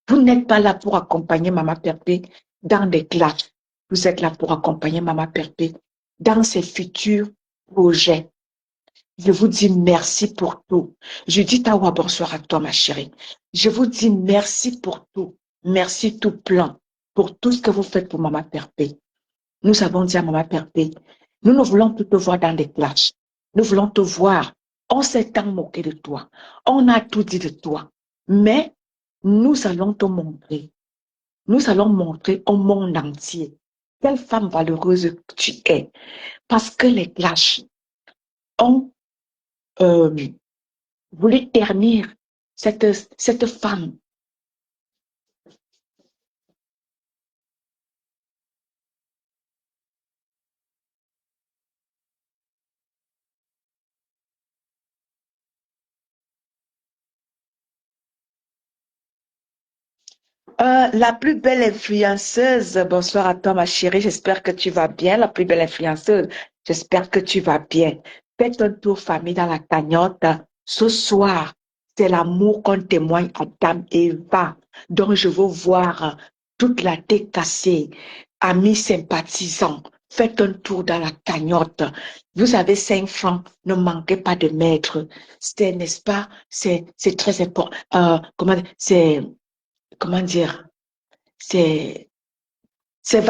vous n'êtes pas là pour accompagner Maman Perpé dans des classes. Vous êtes là pour accompagner Maman Perpé dans ses futurs projets. Je vous dis merci pour tout. Je dis Tawa, bonsoir à toi, ma chérie. Je vous dis merci pour tout. Merci tout plein pour tout ce que vous faites pour Maman Perpé. Nous avons dit à Maman Perpé, nous ne voulons plus te voir dans des clashs. Nous voulons te voir. On s'est tant moqué de toi. On a tout dit de toi. Mais nous allons te montrer. Nous allons montrer au monde entier quelle femme valeureuse tu es. Parce que les clashs ont voulu ternir cette femme. La plus belle influenceuse, bonsoir à toi ma chérie, j'espère que tu vas bien, la plus belle influenceuse, j'espère que tu vas bien. Faites un tour famille dans la cagnotte. Ce soir, c'est l'amour qu'on témoigne à Dame Eva. Donc je veux voir toute la TKC, amis sympathisants. Faites un tour dans la cagnotte. Vous avez 5 francs, ne manquez pas de mettre. C'est, n'est-ce pas, c'est très important. Comment dire, c'est, vous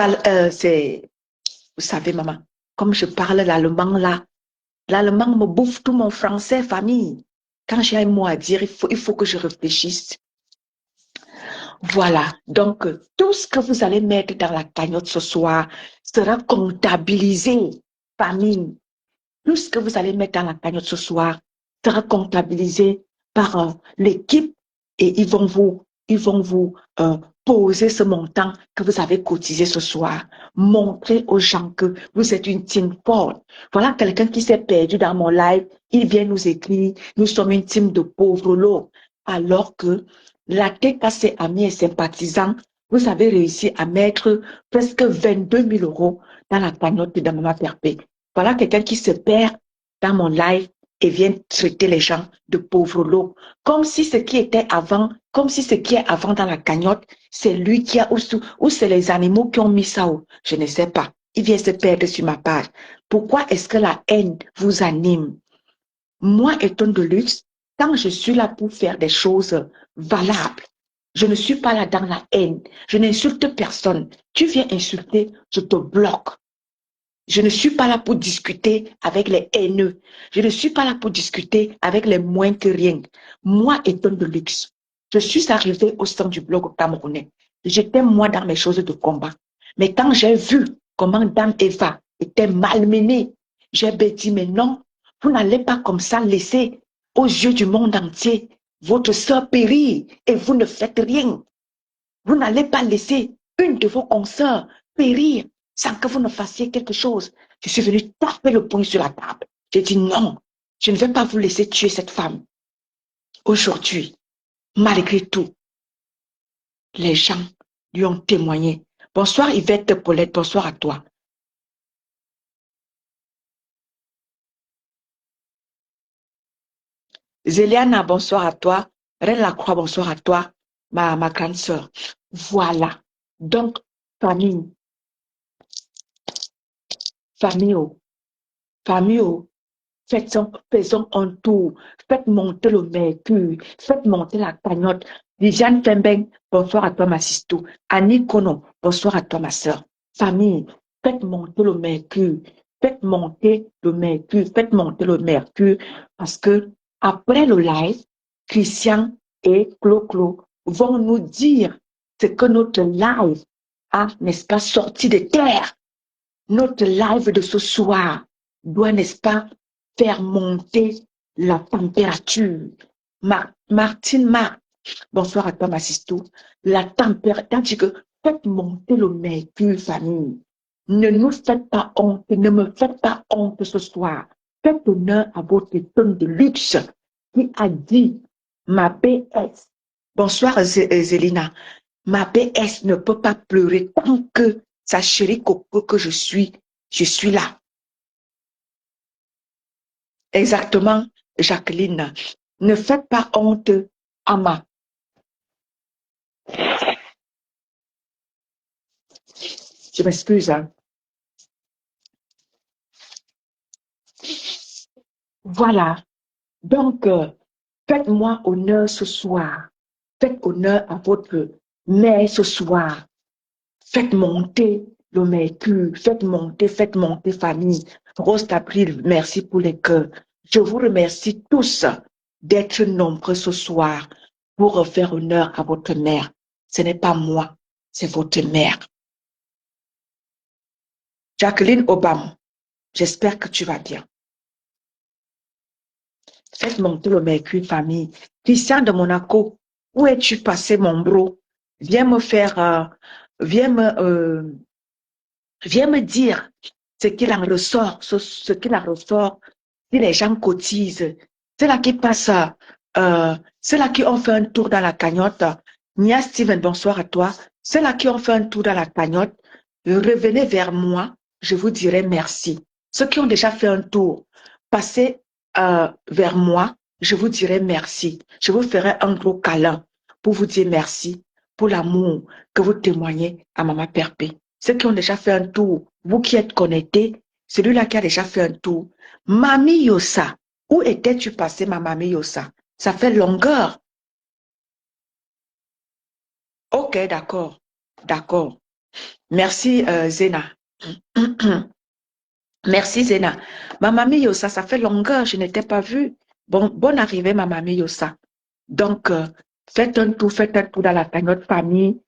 savez, maman, comme je parle l'allemand là, l'allemand me bouffe tout mon français, famille. Quand j'ai un mot à dire, il faut que je réfléchisse. Voilà. Donc, tout ce que vous allez mettre dans la cagnotte ce soir sera comptabilisé, famille. Tout ce que vous allez mettre dans la cagnotte ce soir sera comptabilisé par l'équipe et ils vont vous poser ce montant que vous avez cotisé ce soir. Montrez aux gens que vous êtes une team forte. Voilà quelqu'un qui s'est perdu dans mon live. Il vient nous écrire. Nous sommes une team de pauvres lots. Alors que la TKC amis et sympathisants, vous avez réussi à mettre presque 22 000 € dans la cagnotte de Maman Perpé. Voilà quelqu'un qui se perd dans mon live et vient traiter les gens de pauvres lots. Comme si ce qui était avant, comme si ce qui est avant dans la cagnotte, c'est lui qui a, ou c'est les animaux qui ont mis ça. Je ne sais pas. Il vient se perdre sur ma page. Pourquoi est-ce que la haine vous anime? Moi, étant de luxe, quand je suis là pour faire des choses valables, je ne suis pas là dans la haine. Je n'insulte personne. Tu viens insulter, je te bloque. Je ne suis pas là pour discuter avec les haineux. Je ne suis pas là pour discuter avec les moins que rien. Moi, étant de luxe, je suis arrivée au sein du blog camerounais. J'étais moi dans mes choses de combat. Mais quand j'ai vu comment Dame Eva était malmenée, j'ai dit, mais non, vous n'allez pas comme ça laisser aux yeux du monde entier votre sœur périr et vous ne faites rien. Vous n'allez pas laisser une de vos consoeurs périr sans que vous ne fassiez quelque chose. Je suis venue taper le poing sur la table. J'ai dit non, je ne vais pas vous laisser tuer cette femme. Aujourd'hui, malgré tout, les gens lui ont témoigné. Bonsoir Yvette Paulette, bonsoir à toi. Zéliana, bonsoir à toi. Reine Lacroix, bonsoir à toi, ma grande sœur. Voilà. Donc, famille, famille, famille, faisons un tour. Faites monter le mercure. Faites monter la cagnotte. Diane Fembeng, bonsoir à toi, ma sisto. Annie Kono, bonsoir à toi, ma sœur. Famille, faites monter le mercure. Faites monter le mercure. Faites monter le mercure. Parce que après le live, Christian et Clo-Clo vont nous dire ce que notre live a, n'est-ce pas, sorti de terre. Notre live de ce soir doit, n'est-ce pas, faire monter la température. Martine Marc, bonsoir à toi, ma sisto. La température, faites monter le mercure, famille. Ne nous faites pas honte, ne me faites pas honte ce soir. Faites honneur à votre tonne de luxe qui a dit, ma BS, bonsoir Zélina, ma BS ne peut pas pleurer tant que sa chérie Coco que je suis là. Exactement, Jacqueline. Ne faites pas honte à ma. Je m'excuse. Hein. Voilà. Donc, faites-moi honneur ce soir. Faites honneur à votre mère ce soir. Faites monter le mercure. Faites monter, famille. Rose April, merci pour les cœurs. Je vous remercie tous d'être nombreux ce soir pour faire honneur à votre mère. Ce n'est pas moi, c'est votre mère. Jacqueline Obama, j'espère que tu vas bien. Faites monter le mercure, famille. Christian de Monaco, où es-tu passé, mon bro? Viens me faire, viens me dire ce qu'il en ressort, ce qu'il en ressort si les gens cotisent. C'est là qui passent, c'est là qui ont fait un tour dans la cagnotte. Nia Steven, bonsoir à toi. C'est là qui ont fait un tour dans la cagnotte. Revenez vers moi, je vous dirai merci. Ceux qui ont déjà fait un tour, passez vers moi, je vous dirai merci. Je vous ferai un gros câlin pour vous dire merci pour l'amour que vous témoignez à Maman Perpé. Ceux qui ont déjà fait un tour, vous qui êtes connectés, celui-là qui a déjà fait un tour. Mamie Yossa, où étais-tu passé, ma mamie Yossa? Ça fait longueur. Ok, d'accord, d'accord. Merci, Zena. Merci, Zena. Ma mamie Yossa, ça fait longueur, je n'étais pas vue. Bonne arrivée, ma mamie Yossa. Donc, faites un tour dans la cagnotte famille.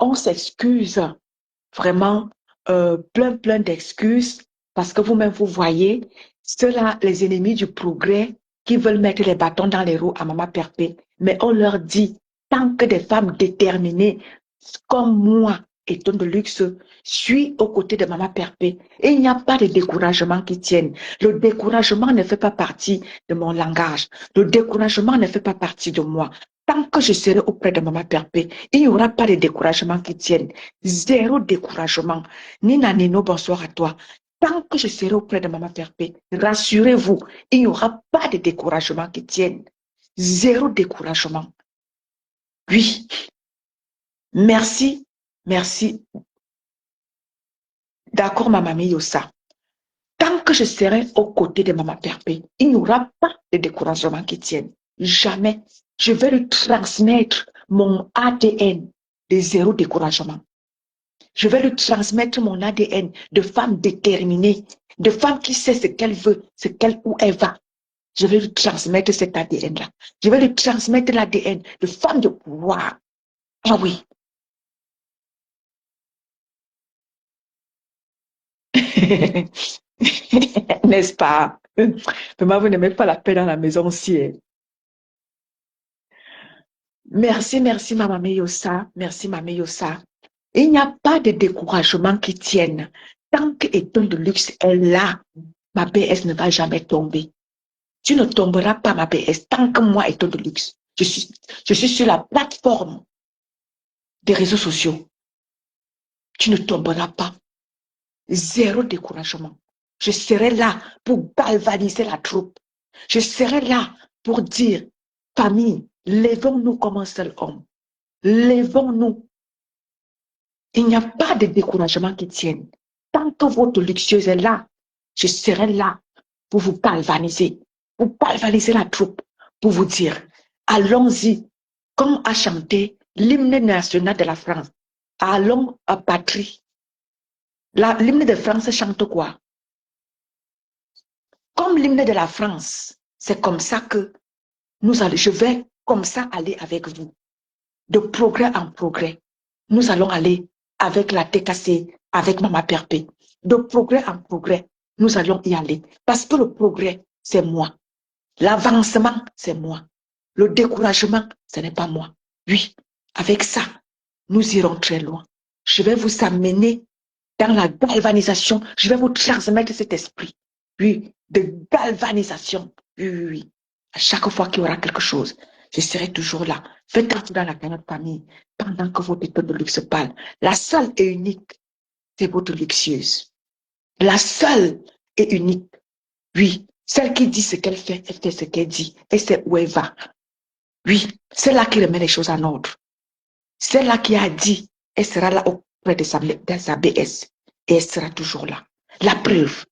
On s'excuse. Vraiment, plein d'excuses. Parce que vous-même, vous voyez, ceux-là, les ennemis du progrès, qui veulent mettre les bâtons dans les roues à Maman Perpé. Mais on leur dit, tant que des femmes déterminées, comme moi, étant de luxe, suis aux côtés de Maman Perpé. Et il n'y a pas de découragement qui tienne. Le découragement ne fait pas partie de mon langage. Le découragement ne fait pas partie de moi. Tant que je serai auprès de Maman Perpé, il n'y aura pas de découragement qui tienne. Zéro découragement. Nina Nino, bonsoir à toi. Tant que je serai auprès de Maman Perpé, rassurez-vous, il n'y aura pas de découragement qui tienne. Zéro découragement. Oui. Merci. Merci. D'accord, ma mamie Yossa. Tant que je serai aux côtés de Maman Perpé, il n'y aura pas de découragement qui tienne. Jamais. Je vais lui transmettre mon ADN de zéro découragement. Je vais lui transmettre mon ADN de femme déterminée, de femme qui sait ce qu'elle veut, où elle va. Je vais lui transmettre cet ADN-là. Je vais lui transmettre l'ADN de femme de pouvoir. Ah oui. N'est-ce pas? Vraiment, vous n'aimez pas la paix dans la maison aussi. Merci, merci, Maman Yossa. Merci, Maman Yossa. Il n'y a pas de découragement qui tienne. Tant que Éton de luxe est là, ma PS ne va jamais tomber. Tu ne tomberas pas, ma PS, tant que moi, Éton de luxe. Je suis sur la plateforme des réseaux sociaux. Tu ne tomberas pas. Zéro découragement. Je serai là pour galvaniser la troupe. Je serai là pour dire, famille, lèvons-nous comme un seul homme. Lèvons-nous. Il n'y a pas de découragement qui tienne. Tant que votre luxueuse est là, je serai là pour vous galvaniser la troupe, pour vous dire, allons-y, comme a chanté l'hymne national de la France. Allons à patrie. L'hymne de France chante quoi? Comme l'hymne de la France, c'est comme ça que je vais comme ça aller avec vous. De progrès en progrès, nous allons aller avec la TKC, avec Maman Perpé. De progrès en progrès, nous allons y aller. Parce que le progrès, c'est moi. L'avancement, c'est moi. Le découragement, ce n'est pas moi. Oui, avec ça, nous irons très loin. Je vais vous amener dans la galvanisation. Je vais vous transmettre cet esprit. Oui, de galvanisation. Oui, oui, oui. À chaque fois qu'il y aura quelque chose, je serai toujours là. Faites entrer dans la cagnotte famille pendant que votre état de luxe parle. La seule et unique, c'est votre luxueuse. La seule et unique. Oui, celle qui dit ce qu'elle fait ce qu'elle dit, et c'est où elle va. Oui, c'est là qui remet les choses en ordre. C'est là qui a dit, elle sera là auprès de sa BS, et elle sera toujours là. La preuve,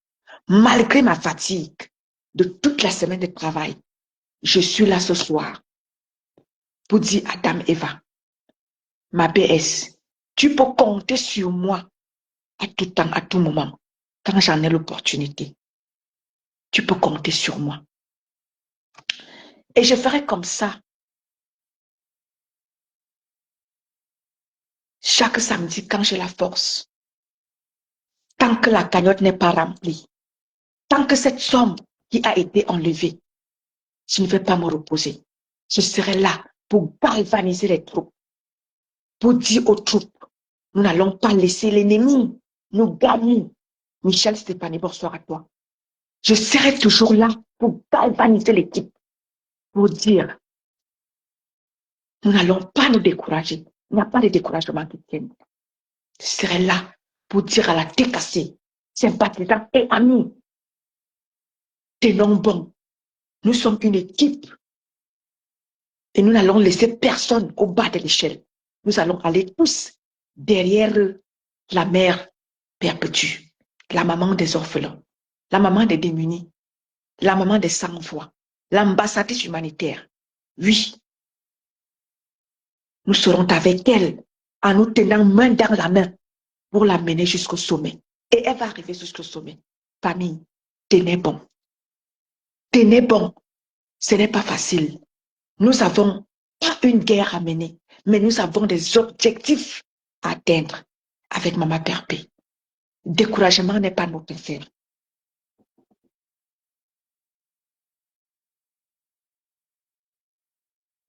malgré ma fatigue de toute la semaine de travail, je suis là ce soir pour dire à Dame Eva, ma BS, tu peux compter sur moi à tout temps, à tout moment, quand j'en ai l'opportunité. Tu peux compter sur moi. Et je ferai comme ça chaque samedi quand j'ai la force. Tant que la cagnotte n'est pas remplie, tant que cette somme qui a été enlevée, je ne vais pas me reposer. Je serai là pour galvaniser les troupes, pour dire aux troupes, nous n'allons pas laisser l'ennemi nous gagner. Michel Stéphanie, bonsoir à toi. Je serai toujours là pour galvaniser l'équipe, pour dire, nous n'allons pas nous décourager. Il n'y a pas de découragement qui tienne. Je serai là pour dire à la TKC, sympathisants et amis, tenons bon. Nous sommes une équipe et nous n'allons laisser personne au bas de l'échelle. Nous allons aller tous derrière la mère perpétue, la maman des orphelins, la maman des démunis, la maman des sans-voix, l'ambassadrice humanitaire. Oui, nous serons avec elle en nous tenant main dans la main pour la mener jusqu'au sommet. Et elle va arriver jusqu'au sommet. Famille, tenez bon. Tenez bon. Ce n'est pas facile. Nous avons pas une guerre à mener, mais nous avons des objectifs à atteindre avec Maman Perpé. Découragement n'est pas notre affaire.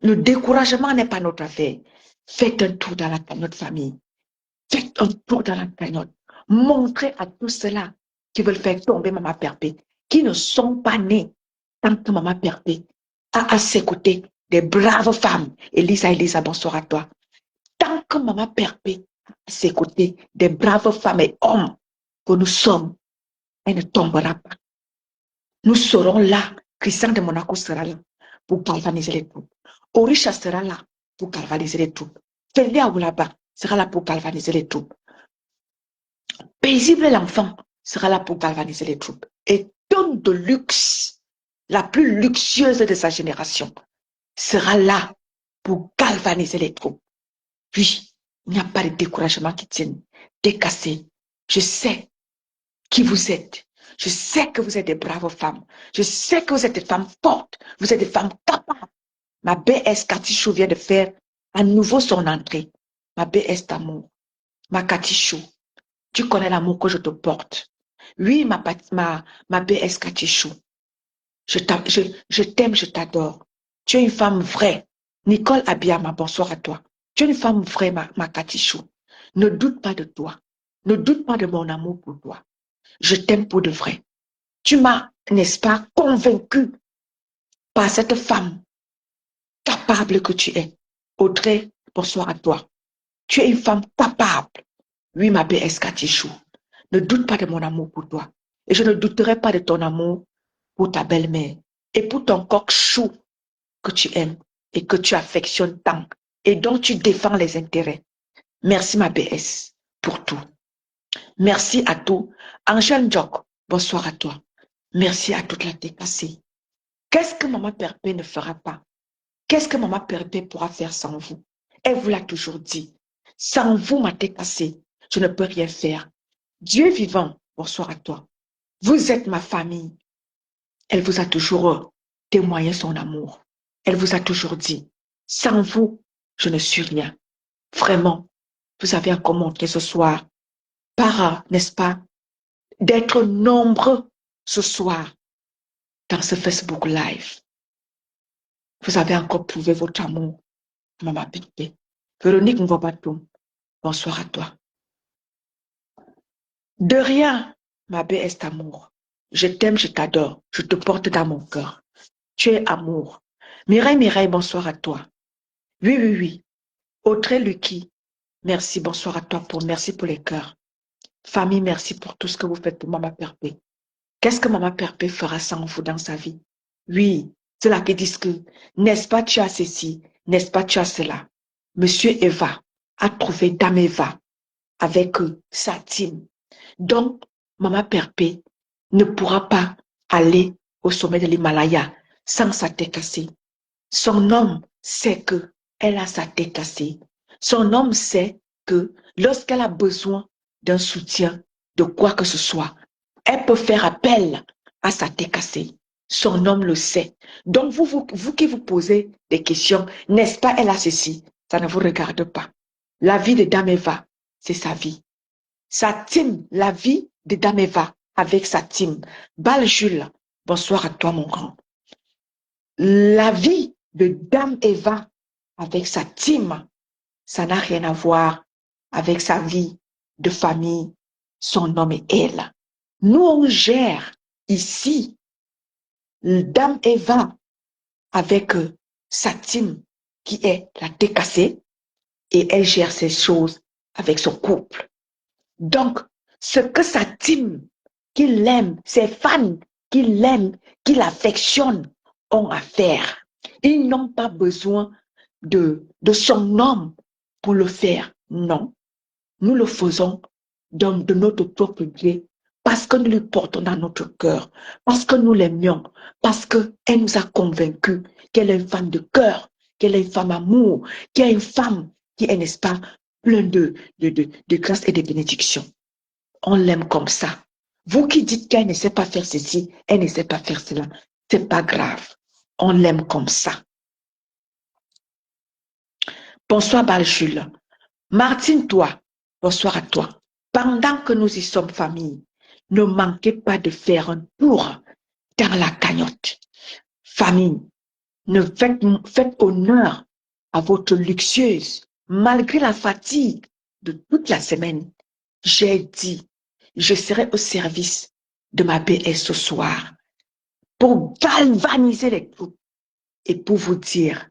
Le découragement n'est pas notre affaire. Faites un tour dans notre famille. Faites un tour dans la cagnotte. Montrez à tous ceux-là qui veulent faire tomber Maman Perpé, qui ne sont pas nés tant que Maman Perpé a à ses côtés des braves femmes. Elisa, bonsoir à toi. Tant que maman Perpé à ses côtés, des braves femmes et hommes que nous sommes, elle ne tombera pas. Nous serons là. Christian de Monaco sera là pour galvaniser les troupes. Orisha sera là pour galvaniser les troupes. Félia Oulaba sera là pour galvaniser les troupes. Paisible l'enfant sera là pour galvaniser les troupes. Et tonne de luxe, la plus luxueuse de sa génération, sera là pour galvaniser les troupes. Puis, il n'y a pas de découragement qui tienne. Décassé. Je sais qui vous êtes. Je sais que vous êtes des braves femmes. Je sais que vous êtes des femmes fortes. Vous êtes des femmes capables. Ma BS Katichou vient de faire à nouveau son entrée. Ma BS d'amour. Ma Katichou. Tu connais l'amour que je te porte. Oui, ma BS Katichou. Je t'aime, je t'adore. Tu es une femme vraie. Nicole Abiyama, bonsoir à toi. Tu es une femme vraie, ma Katichou. Ne doute pas de toi. Ne doute pas de mon amour pour toi. Je t'aime pour de vrai. Tu m'as, n'est-ce pas, convaincu par cette femme capable que tu es. Audrey, bonsoir à toi. Tu es une femme capable. Oui, ma BS Katichou. Ne doute pas de mon amour pour toi. Et je ne douterai pas de ton amour pour ta belle-mère et pour ton coq chou que tu aimes et que tu affectionnes tant et dont tu défends les intérêts. Merci, ma BS, pour tout. Merci à tout. Angèle Djok, bonsoir à toi. Merci à toute la décassée. Qu'est-ce que Maman Perpé ne fera pas? Qu'est-ce que Maman Perpé pourra faire sans vous? Elle vous l'a toujours dit. Sans vous, ma décassée, je ne peux rien faire. Dieu vivant, bonsoir à toi. Vous êtes ma famille. Elle vous a toujours témoigné son amour. Elle vous a toujours dit, sans vous, je ne suis rien. Vraiment, vous avez encore montré ce soir, par, n'est-ce pas, d'être nombreux ce soir dans ce Facebook Live. Vous avez encore prouvé votre amour, Maman Perpé. Véronique Mvobatou, bonsoir à toi. De rien, ma BS d'amour. Je t'aime, je t'adore, je te porte dans mon cœur. Tu es amour. Mireille, bonsoir à toi. Oui. Audrey Lucky, merci, bonsoir à toi, merci pour les cœurs. Famille, merci pour tout ce que vous faites pour Maman Perpé. Qu'est-ce que Maman Perpé fera sans vous dans sa vie? Oui, c'est là qu'ils disent que, n'est-ce pas, tu as ceci, n'est-ce pas, tu as cela. Monsieur Eva a trouvé Dame Eva avec sa team. Donc, Maman Perpé ne pourra pas aller au sommet de l'Himalaya sans sa tête cassée. Son homme sait que elle a sa tête cassée. Son homme sait que lorsqu'elle a besoin d'un soutien, de quoi que ce soit, elle peut faire appel à sa tête cassée. Son homme le sait. Donc, vous qui vous posez des questions, n'est-ce pas, elle a ceci, ça ne vous regarde pas. La vie de Dame Eva, c'est sa vie. Sa team, la vie de Dame Eva avec sa team. Bal Jules, bonsoir à toi, mon grand. La vie de Dame Eva avec sa team, ça n'a rien à voir avec sa vie de famille, son homme et elle. Nous, on gère ici Dame Eva avec sa team qui est la décassée et elle gère ses choses avec son couple. Donc, ce que sa team qui l'aime, ses fans qui l'aiment, qui l'affectionnent, ont à faire. Ils n'ont pas besoin de son homme pour le faire. Non, nous le faisons de notre propre gré parce que nous lui portons dans notre cœur, parce que nous l'aimions, parce qu'elle nous a convaincus qu'elle est une femme de cœur, qu'elle est une femme amour, qu'elle est une femme qui est, n'est-ce pas, pleine de grâce et de bénédictions. On l'aime comme ça. Vous qui dites qu'elle ne sait pas faire ceci, elle ne sait pas faire cela, c'est pas grave. On l'aime comme ça. Bonsoir, Jules. Martine, toi, bonsoir à toi. Pendant que nous y sommes famille, ne manquez pas de faire un tour dans la cagnotte. Famille, faites honneur à votre luxueuse. Malgré la fatigue de toute la semaine, j'ai dit, je serai au service de ma BS ce soir pour galvaniser les troupes et pour vous dire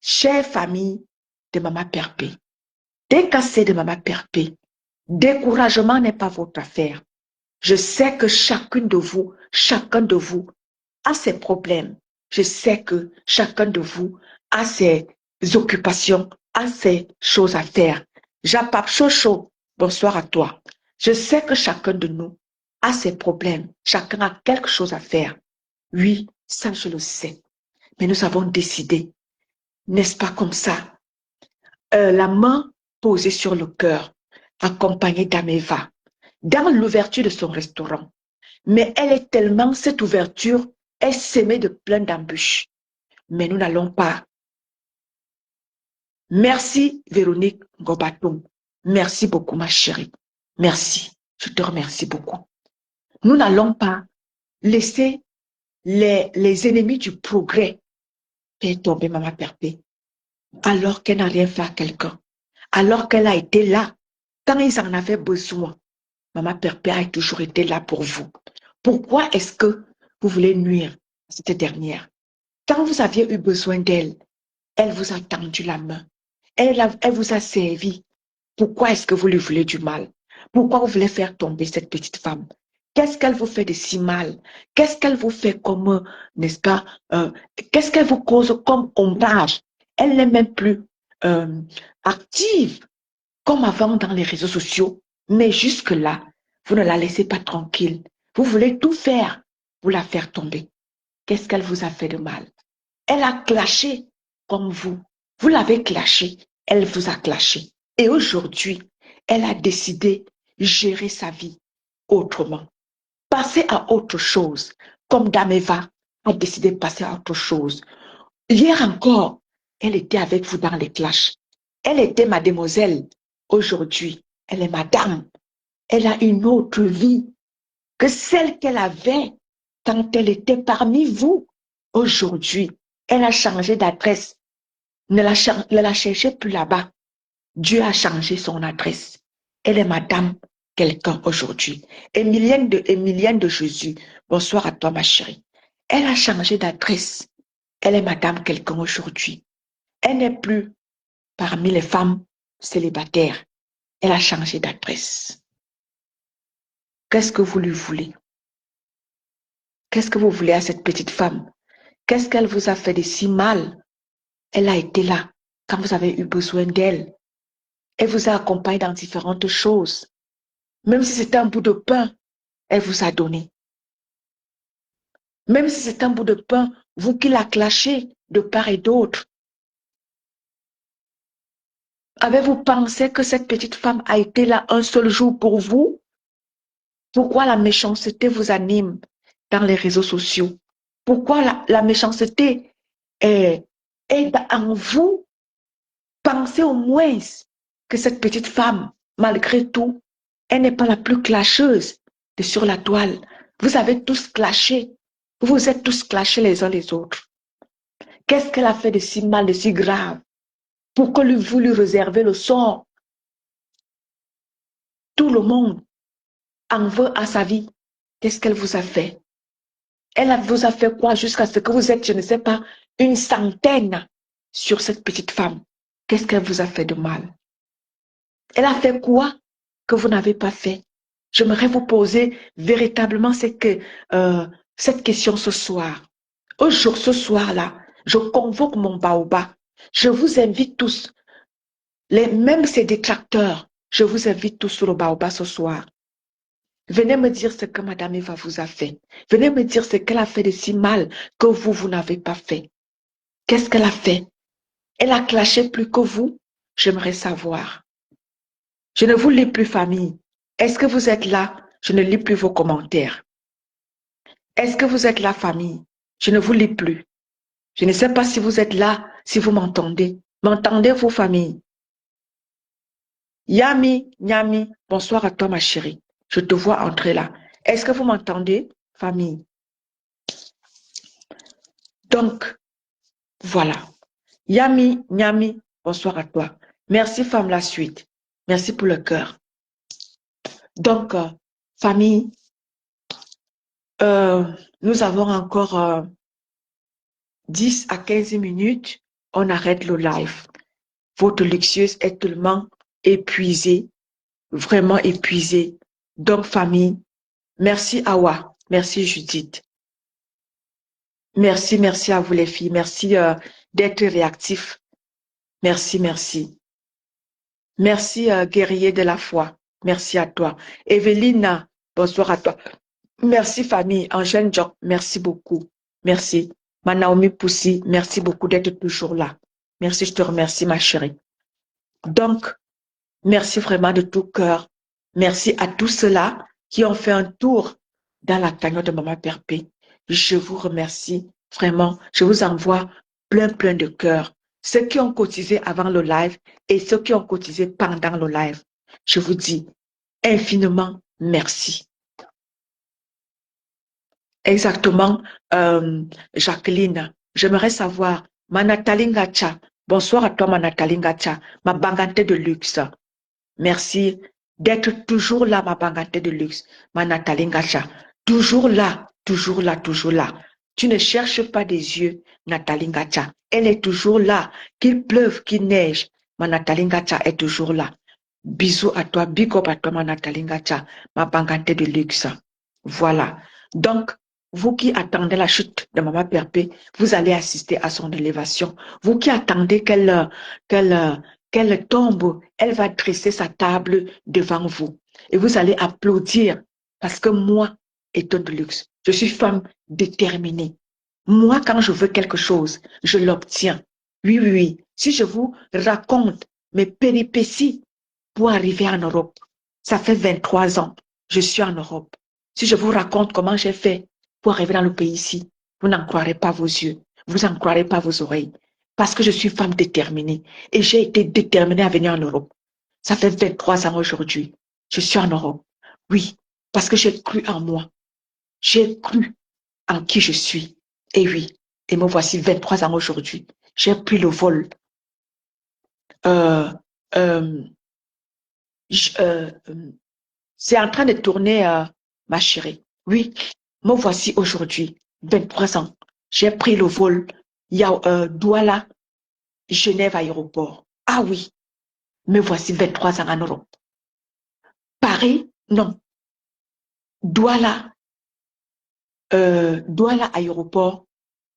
chère famille de Maman Perpé, décassez de Maman Perpé, découragement n'est pas votre affaire. Je sais que chacun de vous a ses problèmes. Je sais que chacun de vous a ses occupations, a ses choses à faire. Japap Chocho, bonsoir à toi. Je sais que chacun de nous a ses problèmes. Chacun a quelque chose à faire. Oui, ça je le sais. Mais nous avons décidé, n'est-ce pas comme ça, la main posée sur le cœur, accompagnée d'Ameva, dans l'ouverture de son restaurant. Mais elle est tellement, cette ouverture est semée de plein d'embûches. Mais nous n'allons pas. Merci Véronique Gobatum. Merci beaucoup ma chérie. Merci. Je te remercie beaucoup. Nous n'allons pas laisser les ennemis du progrès faire tomber Maman Perpé alors qu'elle n'a rien fait à quelqu'un. Alors qu'elle a été là quand ils en avaient besoin. Maman Perpé a toujours été là pour vous. Pourquoi est-ce que vous voulez nuire à cette dernière? Quand vous aviez eu besoin d'elle, elle vous a tendu la main. Elle vous a servi. Pourquoi est-ce que vous lui voulez du mal? Pourquoi vous voulez faire tomber cette petite femme? Qu'est-ce qu'elle vous fait de si mal? Qu'est-ce qu'elle vous fait comme, n'est-ce pas, qu'est-ce qu'elle vous cause comme ombrage? Elle n'est même plus euh, active comme avant dans les réseaux sociaux. Mais jusque-là, vous ne la laissez pas tranquille. Vous voulez tout faire pour la faire tomber. Qu'est-ce qu'elle vous a fait de mal? Elle a clashé comme vous. Vous l'avez clashé. Elle vous a clashé. Et aujourd'hui, elle a décidé de gérer sa vie autrement. Passer à autre chose. Comme Dameva a décidé de passer à autre chose. Hier encore, elle était avec vous dans les clashs. Elle était mademoiselle. Aujourd'hui, elle est madame. Elle a une autre vie que celle qu'elle avait quand elle était parmi vous. Aujourd'hui, elle a changé d'adresse. Ne la cherchez plus là-bas. Dieu a changé son adresse. Elle est madame quelqu'un aujourd'hui. Émilienne de Jésus. Bonsoir à toi, ma chérie. Elle a changé d'adresse. Elle est madame quelqu'un aujourd'hui. Elle n'est plus parmi les femmes célibataires. Elle a changé d'adresse. Qu'est-ce que vous lui voulez? Qu'est-ce que vous voulez à cette petite femme? Qu'est-ce qu'elle vous a fait de si mal? Elle a été là quand vous avez eu besoin d'elle. Elle vous a accompagné dans différentes choses. Même si c'était un bout de pain, elle vous a donné. Même si c'est un bout de pain, vous qui l'a clashé de part et d'autre. Avez-vous pensé que cette petite femme a été là un seul jour pour vous? Pourquoi la méchanceté vous anime dans les réseaux sociaux? Pourquoi la méchanceté est en vous? Pensez au moins que cette petite femme, malgré tout, elle n'est pas la plus clasheuse de sur la toile. Vous avez tous clashé. Vous vous êtes tous clashés les uns les autres. Qu'est-ce qu'elle a fait de si mal, de si grave? Pourquoi vous lui réservez le sort? Tout le monde en veut à sa vie. Qu'est-ce qu'elle vous a fait? Elle vous a fait quoi jusqu'à ce que vous êtes, je ne sais pas, une centaine sur cette petite femme? Qu'est-ce qu'elle vous a fait de mal? Elle a fait quoi que vous n'avez pas fait? J'aimerais vous poser véritablement cette question ce soir. Ce soir-là, je convoque mon baoba. Je vous invite tous, même ces détracteurs, je vous invite tous sur le baoba ce soir. Venez me dire ce que Madame Eva vous a fait. Venez me dire ce qu'elle a fait de si mal que vous n'avez pas fait. Qu'est-ce qu'elle a fait? Elle a clashé plus que vous? J'aimerais savoir. Je ne vous lis plus, famille. Est-ce que vous êtes là? Je ne lis plus vos commentaires. Est-ce que vous êtes là, famille? Je ne vous lis plus. Je ne sais pas si vous êtes là, si vous m'entendez. M'entendez-vous, famille? Yami, Nyami, bonsoir à toi, ma chérie. Je te vois entrer là. Est-ce que vous m'entendez, famille? Donc, voilà. Yami, Nyami, bonsoir à toi. Merci, femme, la suite. Merci pour le cœur. Donc, famille, nous avons encore 10 à 15 minutes on arrête le live. Votre luxueuse est tellement épuisée, vraiment épuisée. Donc, famille, merci Awa, merci Judith. Merci, merci à vous les filles. Merci d'être réactifs. Merci, merci. Merci, guerrier de la foi. Merci à toi. Evelyne, bonsoir à toi. Merci, famille. Angèle Jock, merci beaucoup. Merci. Ma Naomi Poussi, merci beaucoup d'être toujours là. Merci, je te remercie, ma chérie. Donc, merci vraiment de tout cœur. Merci à tous ceux-là qui ont fait un tour dans la cagnotte de Maman Perpé. Je vous remercie vraiment. Je vous envoie plein de cœur. Ceux qui ont cotisé avant le live et ceux qui ont cotisé pendant le live. Je vous dis infiniment merci. Exactement, Jacqueline. J'aimerais savoir, ma Nathalie Ngacha. Bonsoir à toi, ma Nathalie Ngacha, ma bangante de luxe. Merci d'être toujours là, ma bangante de luxe, ma Nathalie Ngacha. Toujours là, toujours là, toujours là. Tu ne cherches pas des yeux, Nathalie Ngacha. Elle est toujours là. Qu'il pleuve, qu'il neige, ma Nathalie Ngacha est toujours là. Bisous à toi, big up à toi, ma Nathalie Ngacha, ma bangante de luxe. Voilà. Donc, vous qui attendez la chute de Maman Perpé, vous allez assister à son élévation. Vous qui attendez qu'elle tombe, elle va dresser sa table devant vous. Et vous allez applaudir parce que moi, étant de luxe, je suis femme déterminée. Moi, quand je veux quelque chose, je l'obtiens. Oui, oui, oui. Si je vous raconte mes péripéties pour arriver en Europe, ça fait 23 ans, je suis en Europe. Si je vous raconte comment j'ai fait pour arriver dans le pays ici, vous n'en croirez pas vos yeux, vous n'en croirez pas vos oreilles. Parce que je suis femme déterminée et j'ai été déterminée à venir en Europe. Ça fait 23 ans aujourd'hui. Je suis en Europe. Oui, parce que j'ai cru en moi. J'ai cru en qui je suis. Et oui, et me voici 23 ans aujourd'hui. J'ai pris le vol. Euh, euh, c'est en train de tourner, ma chérie. Oui, me voici aujourd'hui, 23 ans. J'ai pris le vol. Il y a Douala, Genève aéroport. Ah oui, me voici 23 ans en Europe. Paris, non. Douala, Douala aéroport,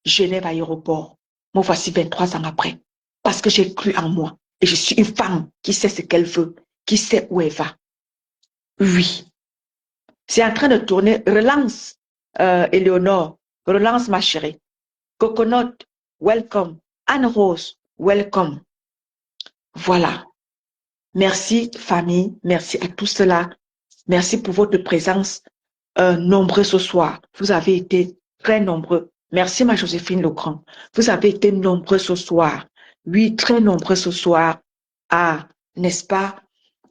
Genève aéroport. Me voici 23 ans après. Parce que j'ai cru en moi. Et je suis une femme qui sait ce qu'elle veut, qui sait où elle va. Oui. C'est en train de tourner. Relance, Éléonore. Relance, ma chérie. Coconut, welcome. Anne-Rose, welcome. Voilà. Merci, famille. Merci à tous ceux-là. Merci pour votre présence nombreux ce soir. Vous avez été très nombreux. Merci, ma Joséphine Legrand. Vous avez été nombreux ce soir. Oui, très nombreux ce soir à, n'est-ce pas,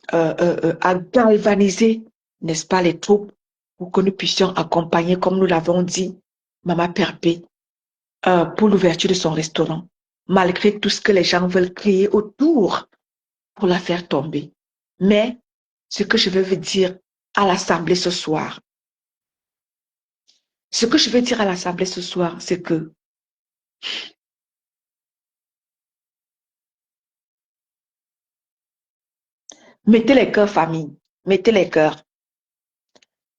à galvaniser, n'est-ce pas, les troupes pour que nous puissions accompagner, comme nous l'avons dit, Maman Perpé, pour l'ouverture de son restaurant, malgré tout ce que les gens veulent créer autour pour la faire tomber. Mais ce que je veux vous dire à l'Assemblée ce soir, c'est que mettez les cœurs, famille, mettez les cœurs.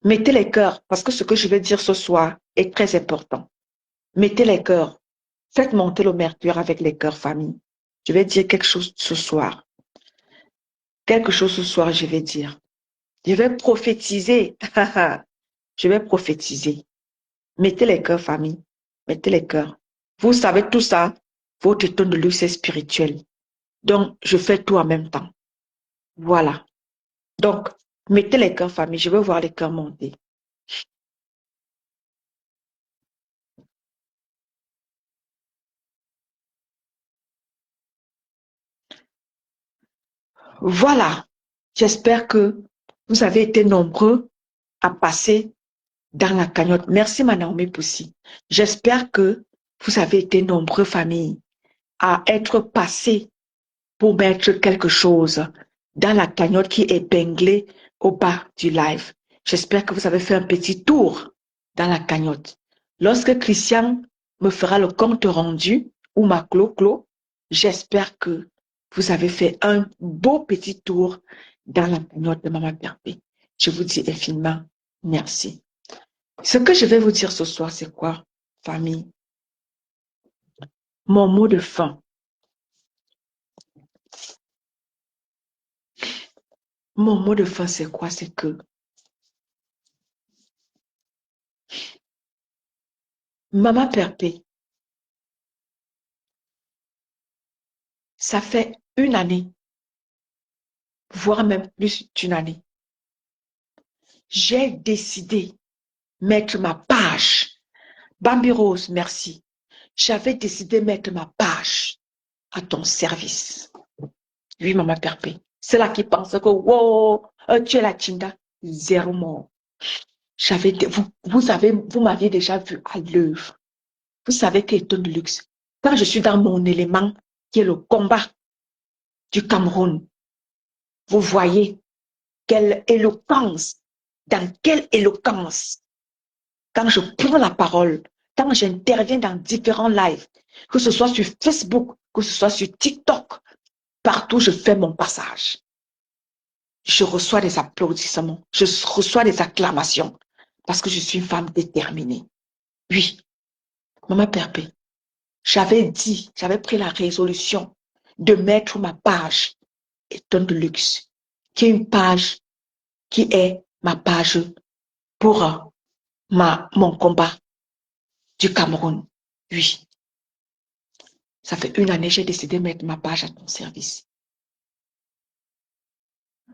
Mettez les cœurs, parce que ce que je vais dire ce soir est très important. Mettez les cœurs. Faites monter le mercure avec les cœurs, famille. Je vais dire quelque chose ce soir. Quelque chose ce soir, je vais dire. Je vais prophétiser. Je vais prophétiser. Mettez les cœurs, famille. Mettez les cœurs. Vous savez tout ça, votre ton de luxe est spirituel. Donc, je fais tout en même temps. Voilà. Donc, mettez les cœurs, famille. Je veux voir les cœurs monter. Voilà. J'espère que vous avez été nombreux à passer dans la cagnotte. Merci, ma Naomi Poussi. J'espère que vous avez été nombreux, famille, à être passés pour mettre quelque chose dans la cagnotte qui est épinglée au bas du live. J'espère que vous avez fait un petit tour dans la cagnotte. Lorsque Christian me fera le compte rendu, ou ma Clo-Clo, J'espère que vous avez fait un beau petit tour dans la cagnotte de Maman Perpé. Je vous dis infiniment merci. Ce que je vais vous dire ce soir, c'est quoi, famille? Mon mot de fin. Mon mot de fin, c'est quoi? C'est que Maman Perpé, ça fait une année, voire même plus d'une année. J'ai décidé mettre ma page. Bambi Rose, merci. J'avais décidé mettre ma page à ton service. Oui, Maman Perpé. C'est là qui pense que, wow, tu es la Tinda. Zéro mort. Vous m'aviez déjà vu à l'œuvre. Vous savez que Eton de Luxe, quand je suis dans mon élément, qui est le combat du Cameroun, vous voyez quelle éloquence, dans quelle éloquence, quand je prends la parole, quand j'interviens dans différents lives, que ce soit sur Facebook, que ce soit sur TikTok, partout je fais mon passage. Je reçois des applaudissements, je reçois des acclamations, parce que je suis une femme déterminée. Oui, Maman Perpé, j'avais pris la résolution de mettre ma page Eton de Luxe, qui est une page qui est ma page pour mon combat du Cameroun. Oui, ça fait une année, j'ai décidé de mettre ma page à ton service.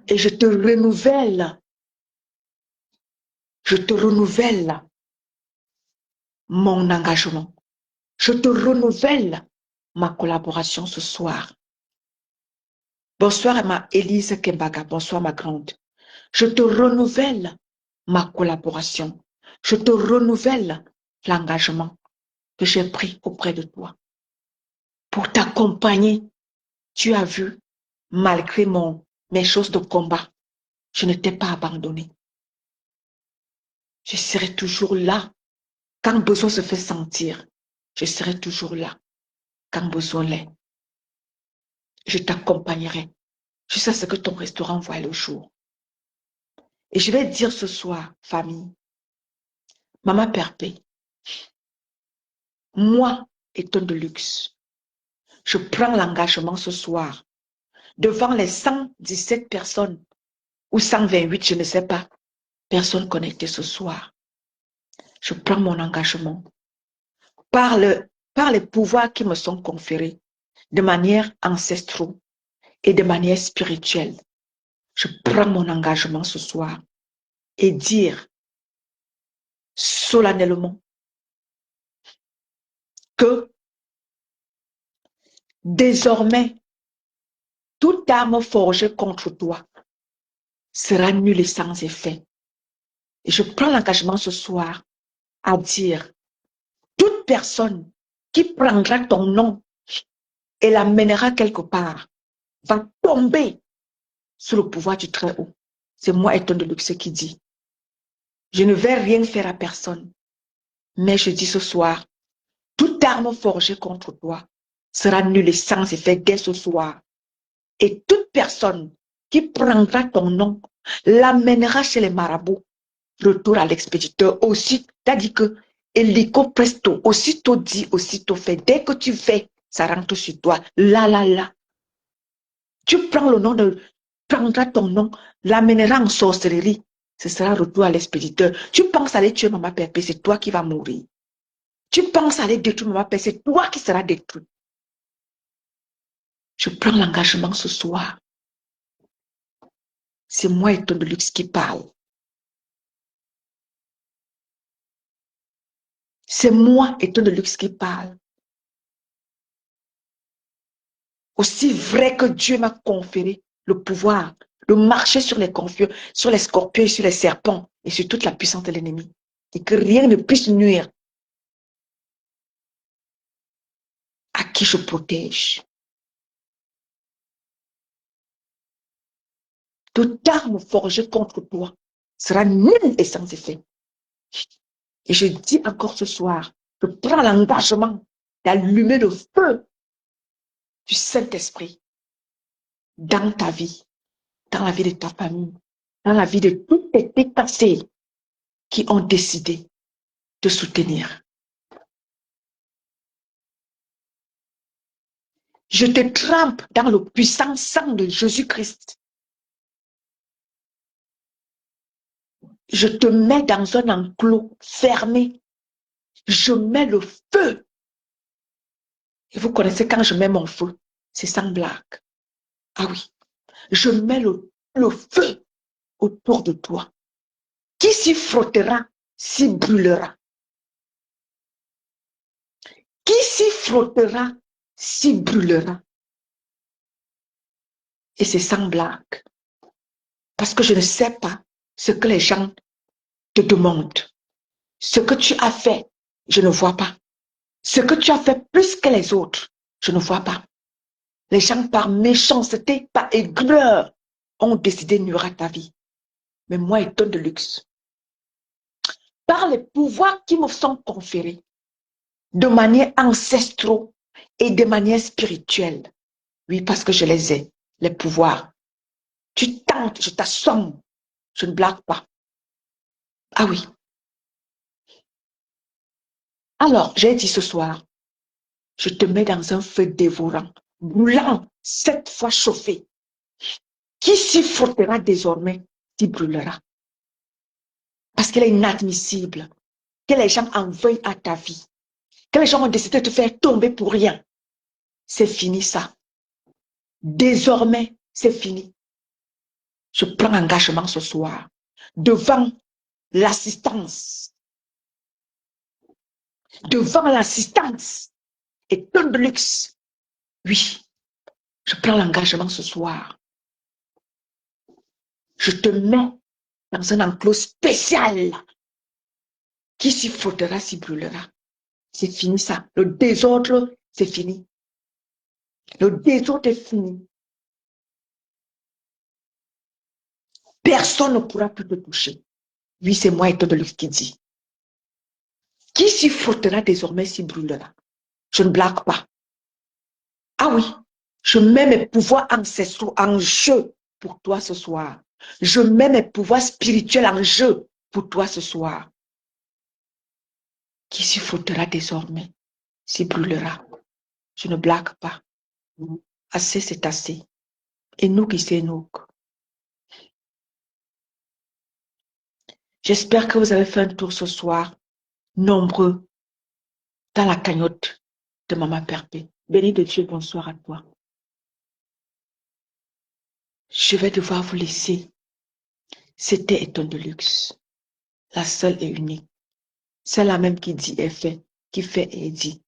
Et je te renouvelle mon engagement. Je te renouvelle ma collaboration ce soir. Bonsoir ma Élise Kembaga, bonsoir ma grande. Je te renouvelle ma collaboration. Je te renouvelle l'engagement que j'ai pris auprès de toi. Pour t'accompagner, tu as vu, malgré mes choses de combat, je ne t'ai pas abandonné. Je serai toujours là. Quand besoin se fait sentir, je serai toujours là. Quand besoin l'est, je t'accompagnerai jusqu'à ce que ton restaurant voie le jour. Et je vais dire ce soir, famille, Maman Perpé, moi, Eton de Luxe, je prends l'engagement ce soir devant les 117 personnes ou 128, je ne sais pas, personnes connectées ce soir. Je prends mon engagement par les pouvoirs qui me sont conférés de manière ancestrale et de manière spirituelle. Je prends mon engagement ce soir et dire solennellement que désormais, toute arme forgée contre toi sera nulle et sans effet. Et je prends l'engagement ce soir à dire toute personne qui prendra ton nom et l'amènera quelque part va tomber sous le pouvoir du Très-Haut. C'est moi, Eton de Luxe, qui dit. Je ne vais rien faire à personne. Mais je dis ce soir, toute arme forgée contre toi sera nulle et sans effet dès ce soir. Et toute personne qui prendra ton nom l'amènera chez les marabouts. Retour à l'expéditeur aussi. C'est-à-dire que Elico presto, aussitôt dit, aussitôt fait. Dès que tu fais, ça rentre sur toi. Là. Tu prends le nom prendras ton nom, l'amènera en sorcellerie. Ce sera retour à l'expéditeur. Tu penses aller tuer Maman Perpé, c'est toi qui vas mourir. Tu penses aller détruire Maman Perpé, c'est toi qui seras détruit. Je prends l'engagement ce soir. C'est moi, Eton de Luxe, qui parle. C'est moi, Eton de Luxe, qui parle. Aussi vrai que Dieu m'a conféré le pouvoir de marcher sur les confieux, sur les scorpions et sur les serpents et sur toute la puissance de l'ennemi. Et que rien ne puisse nuire à qui je protège. Toute arme forgée contre toi sera nulle et sans effet. Et je dis encore ce soir, je prends l'engagement d'allumer le feu du Saint-Esprit dans ta vie, dans la vie de ta famille, dans la vie de tous tes dépassés qui ont décidé de soutenir. Je te trempe dans le puissant sang de Jésus-Christ. Je te mets dans un enclos fermé. Je mets le feu. Et vous connaissez quand je mets mon feu, c'est sans blague. Ah oui, je mets le feu autour de toi. Qui s'y frottera, s'y brûlera. Qui s'y frottera, s'y brûlera. Et c'est sans blague. Parce que je ne sais pas ce que les gens te demandent. Ce que tu as fait, je ne vois pas. Ce que tu as fait plus que les autres, je ne vois pas. Les gens par méchanceté, par aigreur, ont décidé de nuire à ta vie. Mais moi, étant de luxe, par les pouvoirs qui me sont conférés, de manière ancestrale et de manière spirituelle. Oui, parce que je les ai, les pouvoirs. Tu tentes, je t'assomme, je ne blague pas. Ah oui. Alors, j'ai dit ce soir, je te mets dans un feu dévorant, brûlant, 7 fois chauffé. Qui s'y frottera désormais, s'y brûlera. Parce qu'il est inadmissible que les gens en veuillent à ta vie, que les gens ont décidé de te faire tomber pour rien. C'est fini ça. Désormais, c'est fini. Je prends engagement ce soir devant l'assistance. Devant l'assistance et tonne de luxe. Oui, je prends l'engagement ce soir. Je te mets dans un enclos spécial. Qui s'y frottera, s'y brûlera. C'est fini ça. Le désordre, c'est fini. Le désordre est fini. Personne ne pourra plus te toucher. Oui, c'est moi et toi de luxe qui dit. Qui s'y frottera désormais, s'y brûlera. Je ne blague pas. Ah oui, je mets mes pouvoirs ancestraux en jeu pour toi ce soir. Je mets mes pouvoirs spirituels en jeu pour toi ce soir. Qui s'y frottera désormais, s'y brûlera. Je ne blague pas. Assez, c'est assez. Et nous qui c'est nous. J'espère que vous avez fait un tour ce soir, nombreux, dans la cagnotte de Maman Perpé. Béni de Dieu, bonsoir à toi. Je vais devoir vous laisser. C'était Étonne de luxe, la seule et unique. C'est la même qui dit et fait, qui fait et dit.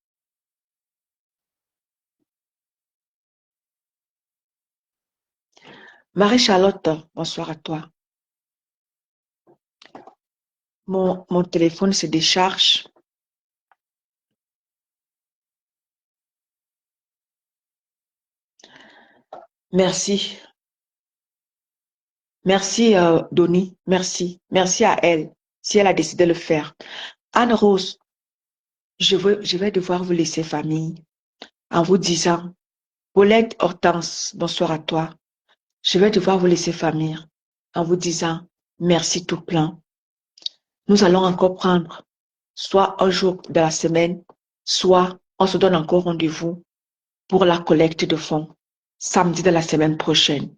Marie-Charlotte, bonsoir à toi. Mon téléphone se décharge. Merci. Merci, Doni. Merci. Merci à elle, si elle a décidé de le faire. Anne-Rose, je vais devoir vous laisser, famille, en vous disant, Paulette Hortense, bonsoir à toi. Je vais devoir vous laisser, famille, en vous disant, merci tout plein. Nous allons encore prendre soit un jour de la semaine, soit on se donne encore rendez-vous pour la collecte de fonds, samedi de la semaine prochaine.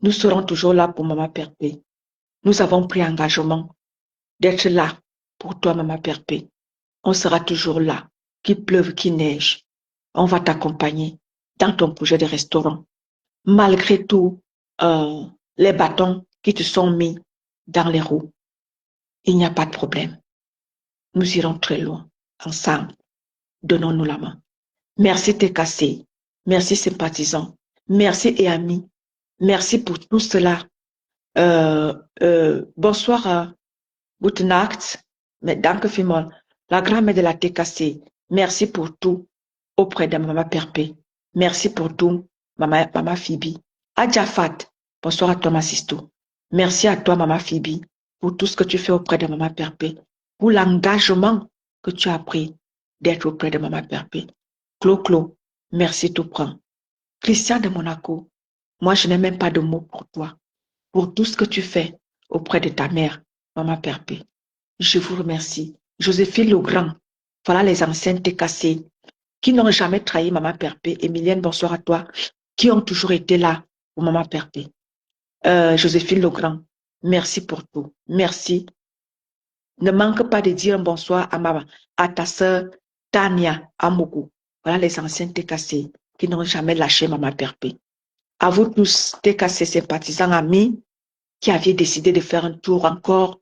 Nous serons toujours là pour Maman Perpé. Nous avons pris engagement d'être là pour toi, Maman Perpé. On sera toujours là, qu'il pleuve, qu'il neige. On va t'accompagner dans ton projet de restaurant. Malgré tout, les bâtons qui te sont mis dans les roues, il n'y a pas de problème. Nous irons très loin, ensemble. Donnons-nous la main. Merci TKC. Merci sympathisants. Merci et amis. Merci pour tout cela. Bonsoir, gute Nacht. Mais danke vielmals. La grand-mère de la TKC. Merci pour tout auprès de Maman Perpé. Merci pour tout, Maman Phoebe. Adjafat, bonsoir à toi, ma sisto. Merci à toi, Maman Phoebe, pour tout ce que tu fais auprès de Maman Perpé, pour l'engagement que tu as pris d'être auprès de Maman Perpé. Clo, Merci tout prend. Christian de Monaco, moi je n'ai même pas de mots pour toi, pour tout ce que tu fais auprès de ta mère, Maman Perpé. Je vous remercie. Joséphine Legrand, voilà les anciennes TKC qui n'ont jamais trahi Maman Perpé. Emilienne, bonsoir à toi, qui ont toujours été là pour Maman Perpé. Joséphine Legrand, merci pour tout. Merci. Ne manque pas de dire un bonsoir à ta sœur Tania Amougou. Voilà les anciennes TKC qui n'ont jamais lâché Maman Perpé. À vous tous, TKC sympathisants, amis, qui aviez décidé de faire un tour encore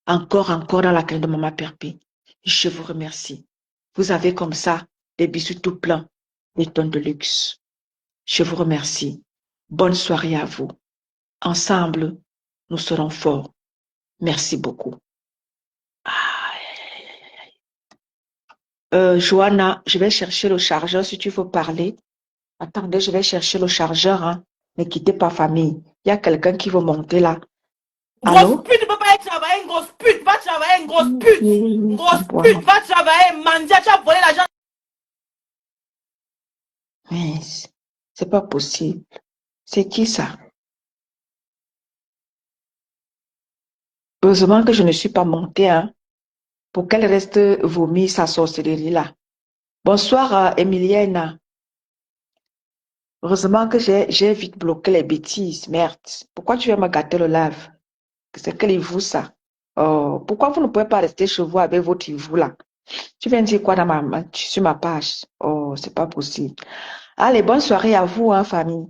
dans la clé de Maman Perpé. Je vous remercie. Vous avez comme ça des bisous tout pleins, des tonnes de luxe. Je vous remercie. Bonne soirée à vous. Ensemble, nous serons forts. Merci beaucoup. Johanna, je vais chercher le chargeur si tu veux parler. Attendez, je vais chercher le chargeur. Hein. Ne quittez pas, famille. Il y a quelqu'un qui veut monter là. Grosse Allô? pute, tu peux pas aller travailler, une grosse pute, va travailler, une grosse pute. Une grosse pute, va travailler, Mandia, tu as volé l'argent. Mais c'est pas possible. C'est qui ça? Heureusement que je ne suis pas montée, hein, pour qu'elle reste vomir sa sorcellerie là. Bonsoir, Emilienne. Heureusement que j'ai vite bloqué les bêtises. Merde. Pourquoi tu viens me gâter le lave? C'est quel vous ça? Oh, pourquoi vous ne pouvez pas rester chez vous avec votre vous là? Tu viens dire quoi sur ma page? Oh, c'est pas possible. Allez, bonne soirée à vous, hein, famille.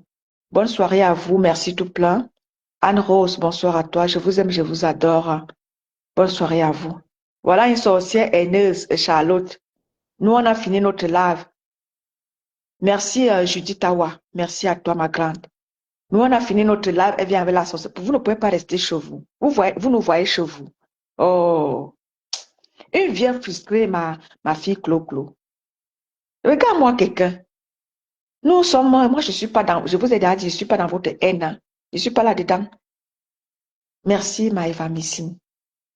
Bonne soirée à vous. Merci tout plein. Anne-Rose, bonsoir à toi. Je vous aime, je vous adore. Bonne soirée à vous. Voilà une sorcière haineuse, Charlotte. Nous, on a fini notre live. Merci, Judith Awa. Merci à toi, ma grande. Nous, on a fini notre live. Elle vient avec la sorcière. Vous ne pouvez pas rester chez vous. Vous nous voyez chez vous. Oh, une vient frustrer ma fille Clo-Clo. Regarde-moi quelqu'un. Nous sommes, moi, je suis pas dans, je vous ai déjà dit, je suis pas dans votre haine. Hein. Je suis pas là-dedans. Merci, Maëva Missine.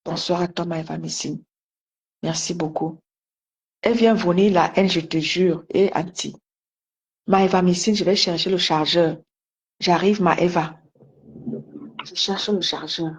Bonsoir à toi, Maëva Missine. Merci beaucoup. Elle vient venir la haine, je te jure, et anti. Maëva Missine, je vais chercher le chargeur. J'arrive, Maëva. Je cherche le chargeur.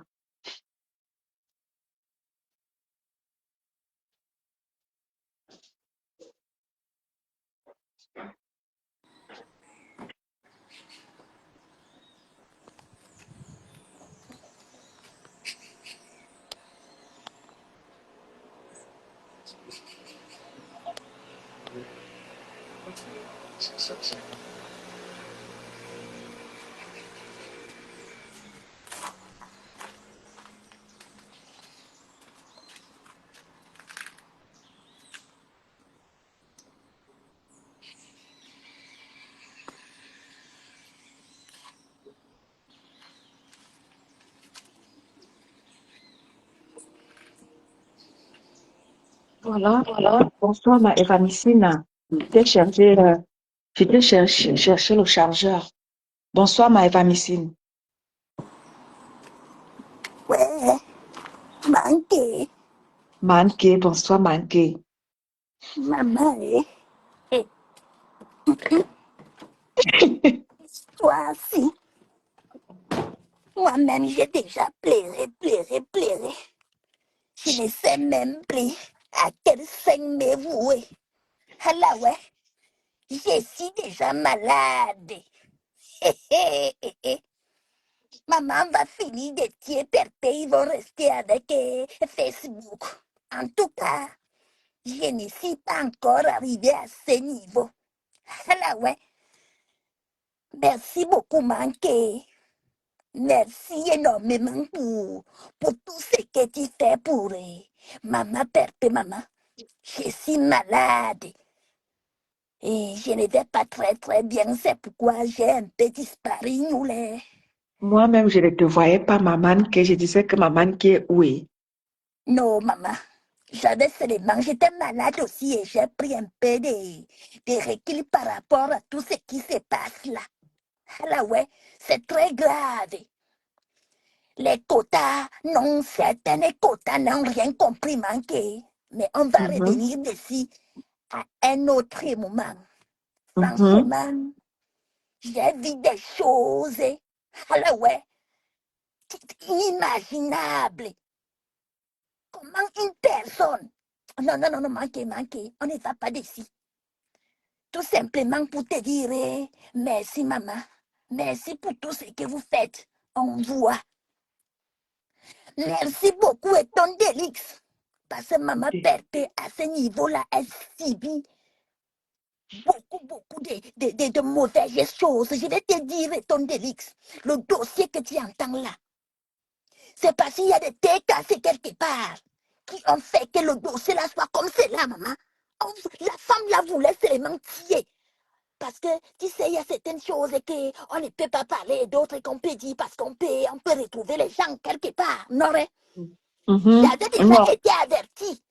Voilà. Bonsoir, Maëva Missine. Je t'ai cherché le chargeur. Bonsoir, Maëva Missine. Ouais, manqué. Manqué, bonsoir, manqué. Maman, toi aussi. Moi-même, j'ai déjà pleuré. Je ne sais même plus à quel sein me vouer. Alors, ouais, je suis déjà malade. Maman va finir de tirer perpé, ils vont rester avec Facebook. En tout cas, je ne suis pas encore arrivée à ce niveau. Alors, ouais, merci beaucoup, Manqué. Merci énormément pour tout ce que tu fais pour Maman Perpé, maman. Je suis malade et je ne vais pas très bien. C'est pourquoi j'ai un peu disparu, nous les. Moi-même, je ne te voyais pas, maman, que je disais que maman qui est où est. Non, maman. J'avais seulement, j'étais malade aussi et j'ai pris un peu de recul par rapport à tout ce qui se passe là. Alors ouais, c'est très grave. Les quotas, non, certains quotas n'ont rien compris, manqué. Mais on va revenir dessus à un autre moment. Franchement, j'ai vu des choses, alors ouais, inimaginables. Comment une personne... Non, non, non, non, manquez, on ne va pas d'ici. Tout simplement pour te dire, merci maman, merci pour tout ce que vous faites. On voit. Merci beaucoup et ton délix. Parce que maman Perpé, à ce niveau-là, elle subit beaucoup de mauvaises choses. Je vais te dire, ton délix, le dossier que tu entends là, c'est parce qu'il y a des têtes cassées quelque part qui ont fait que le dossier là soit comme cela, maman. La femme là voulait seulement tuer. Parce que, tu sais, il y a certaines choses qu'on ne peut pas parler, d'autres qu'on peut dire parce qu'on peut retrouver les gens quelque part. Non, j'avais déjà été averti.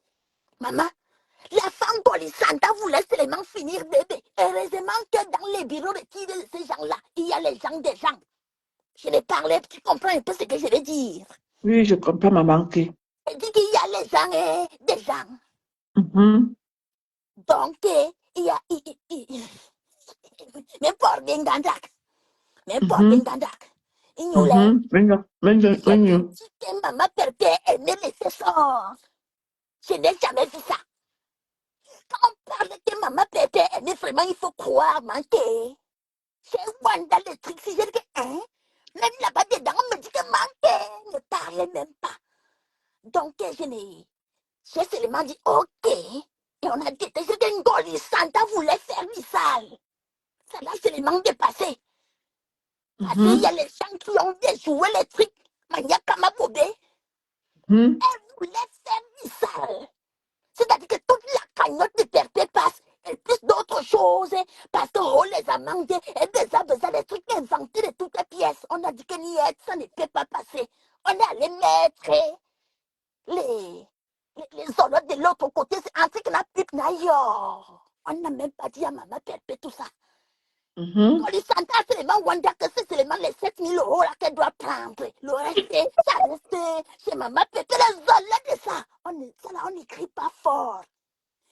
Maman, la femme polissante voulait seulement finir bébé. Heureusement que dans les bureaux de ces gens-là, il y a les gens des gens. Je les parlais, tu comprends un peu ce que je veux dire. Oui, je comprends, maman. Elle dit qu'il y a les gens et des gens. Donc, il y a... Même pas bien gandak. Même pas bien gandak. Il y a j'ai dit que maman Perpé aimait les sœurs. Je n'ai jamais vu ça. Quand on parle que maman Perpé aimait vraiment, il faut croire, manquer. C'est Wanda le truc, si je dis que, hein, même là-bas dedans, on me dit que manquer, ne parlez même pas. Donc, j'ai seulement dit, ok. Et on a dit, c'est qu'une Goli Santa voulait faire du sale. Ça l'a seulement dépassé. Parce qu'il y a les gens qui ont déjoué les trucs. Mania Kamabobé. Elle voulait faire du sale. C'est-à-dire que toute la cagnotte de Perpé passe. Et plus d'autres choses. Parce que oh, les amendes, et déjà besoin des trucs inventés de toutes les pièces. On a dit que ça ne peut pas passer. On est allé mettre les soldats de l'autre côté. C'est un truc qu'on a pu on n'a même pas dit à maman Perpé tout ça. Les Santa, c'est seulement Wanda que c'est seulement les 7 000 € là qu'elle doit prendre. Le reste, ça reste chez maman Perpé. Les soldats de ça. Ça là, on n'écrit pas fort.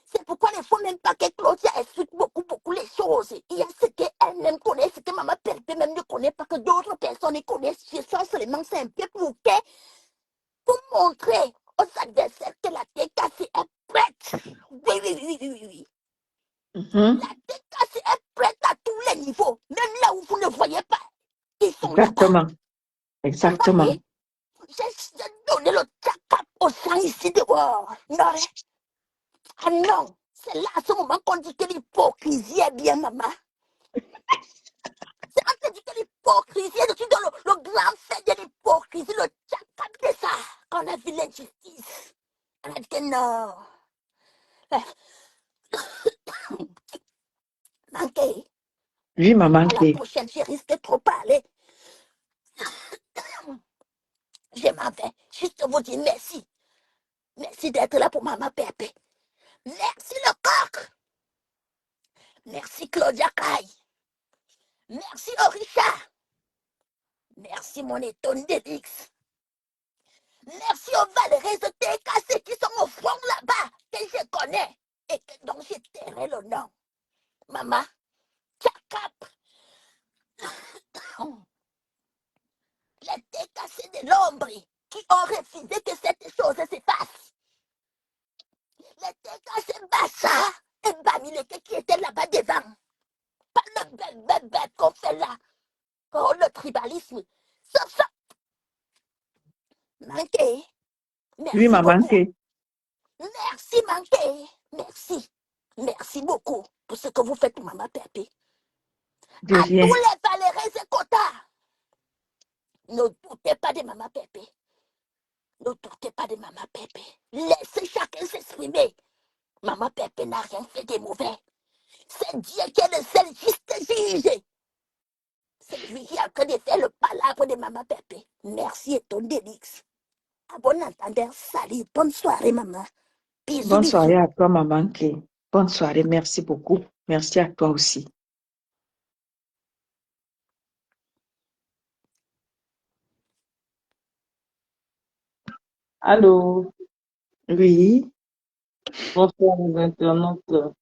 C'est pourquoi il ne faut même pas que Claudia explique beaucoup les choses. Il y a ce qu'elle-même connaît, ce que maman Perpé même ne connaît pas, que d'autres personnes connaissent. Je sens seulement c'est un peu pour montrer aux adversaires que la TKC est prête. Oui. La TKC est prête à tous les niveaux, même là où vous ne voyez pas. Ils sont là-bas. Exactement. J'ai donné le tchakap aux gens ici dehors. Non, ah non, c'est là à ce moment qu'on dit que l'hypocrisie est bien, maman. C'est quand on dit que l'hypocrisie est dans le grand fait de l'hypocrisie, le tchakap de ça, qu'on a vu l'injustice. On a dit que non. Manqué. Oui, maman. À la prochaine, je risque de trop parler. Je m'en vais. Juste vous dire merci. Merci d'être là pour maman Perpé. Merci le coq. Merci Claudia Caille. Merci Orisha. Merci mon étonne Délix. Merci aux Valérés de TKC qui sont au front là-bas, que je connais et dont je tairai le nom. Maman, Tchakap. Les TKC de l'ombre qui ont refusé que cette chose se fasse. Les TKC Bassa et Bamileke qui étaient là-bas devant. Pas le bête qu'on fait là. Oh, le tribalisme. Sauf ça. Manqué. Merci oui, maman. beaucoup. Merci, Manqué. Merci. Merci beaucoup pour ce que vous faites pour maman Perpé. À tous les Valérés et Cotas, ne doutez pas de maman Perpé. Ne doutez pas de maman Perpé. Laissez chacun s'exprimer. Maman Perpé n'a rien fait de mauvais. C'est Dieu qui est le seul juste juge. C'est lui qui est en train de faire le palabre de maman Perpé. Merci et ton délix. À bon entendeur, salut. Bonne soirée, maman. Bisous, Bonne soirée bisous. à toi, maman. Bonne soirée. Merci beaucoup. Merci à toi aussi. Allô, Oui. bonsoir les internautes.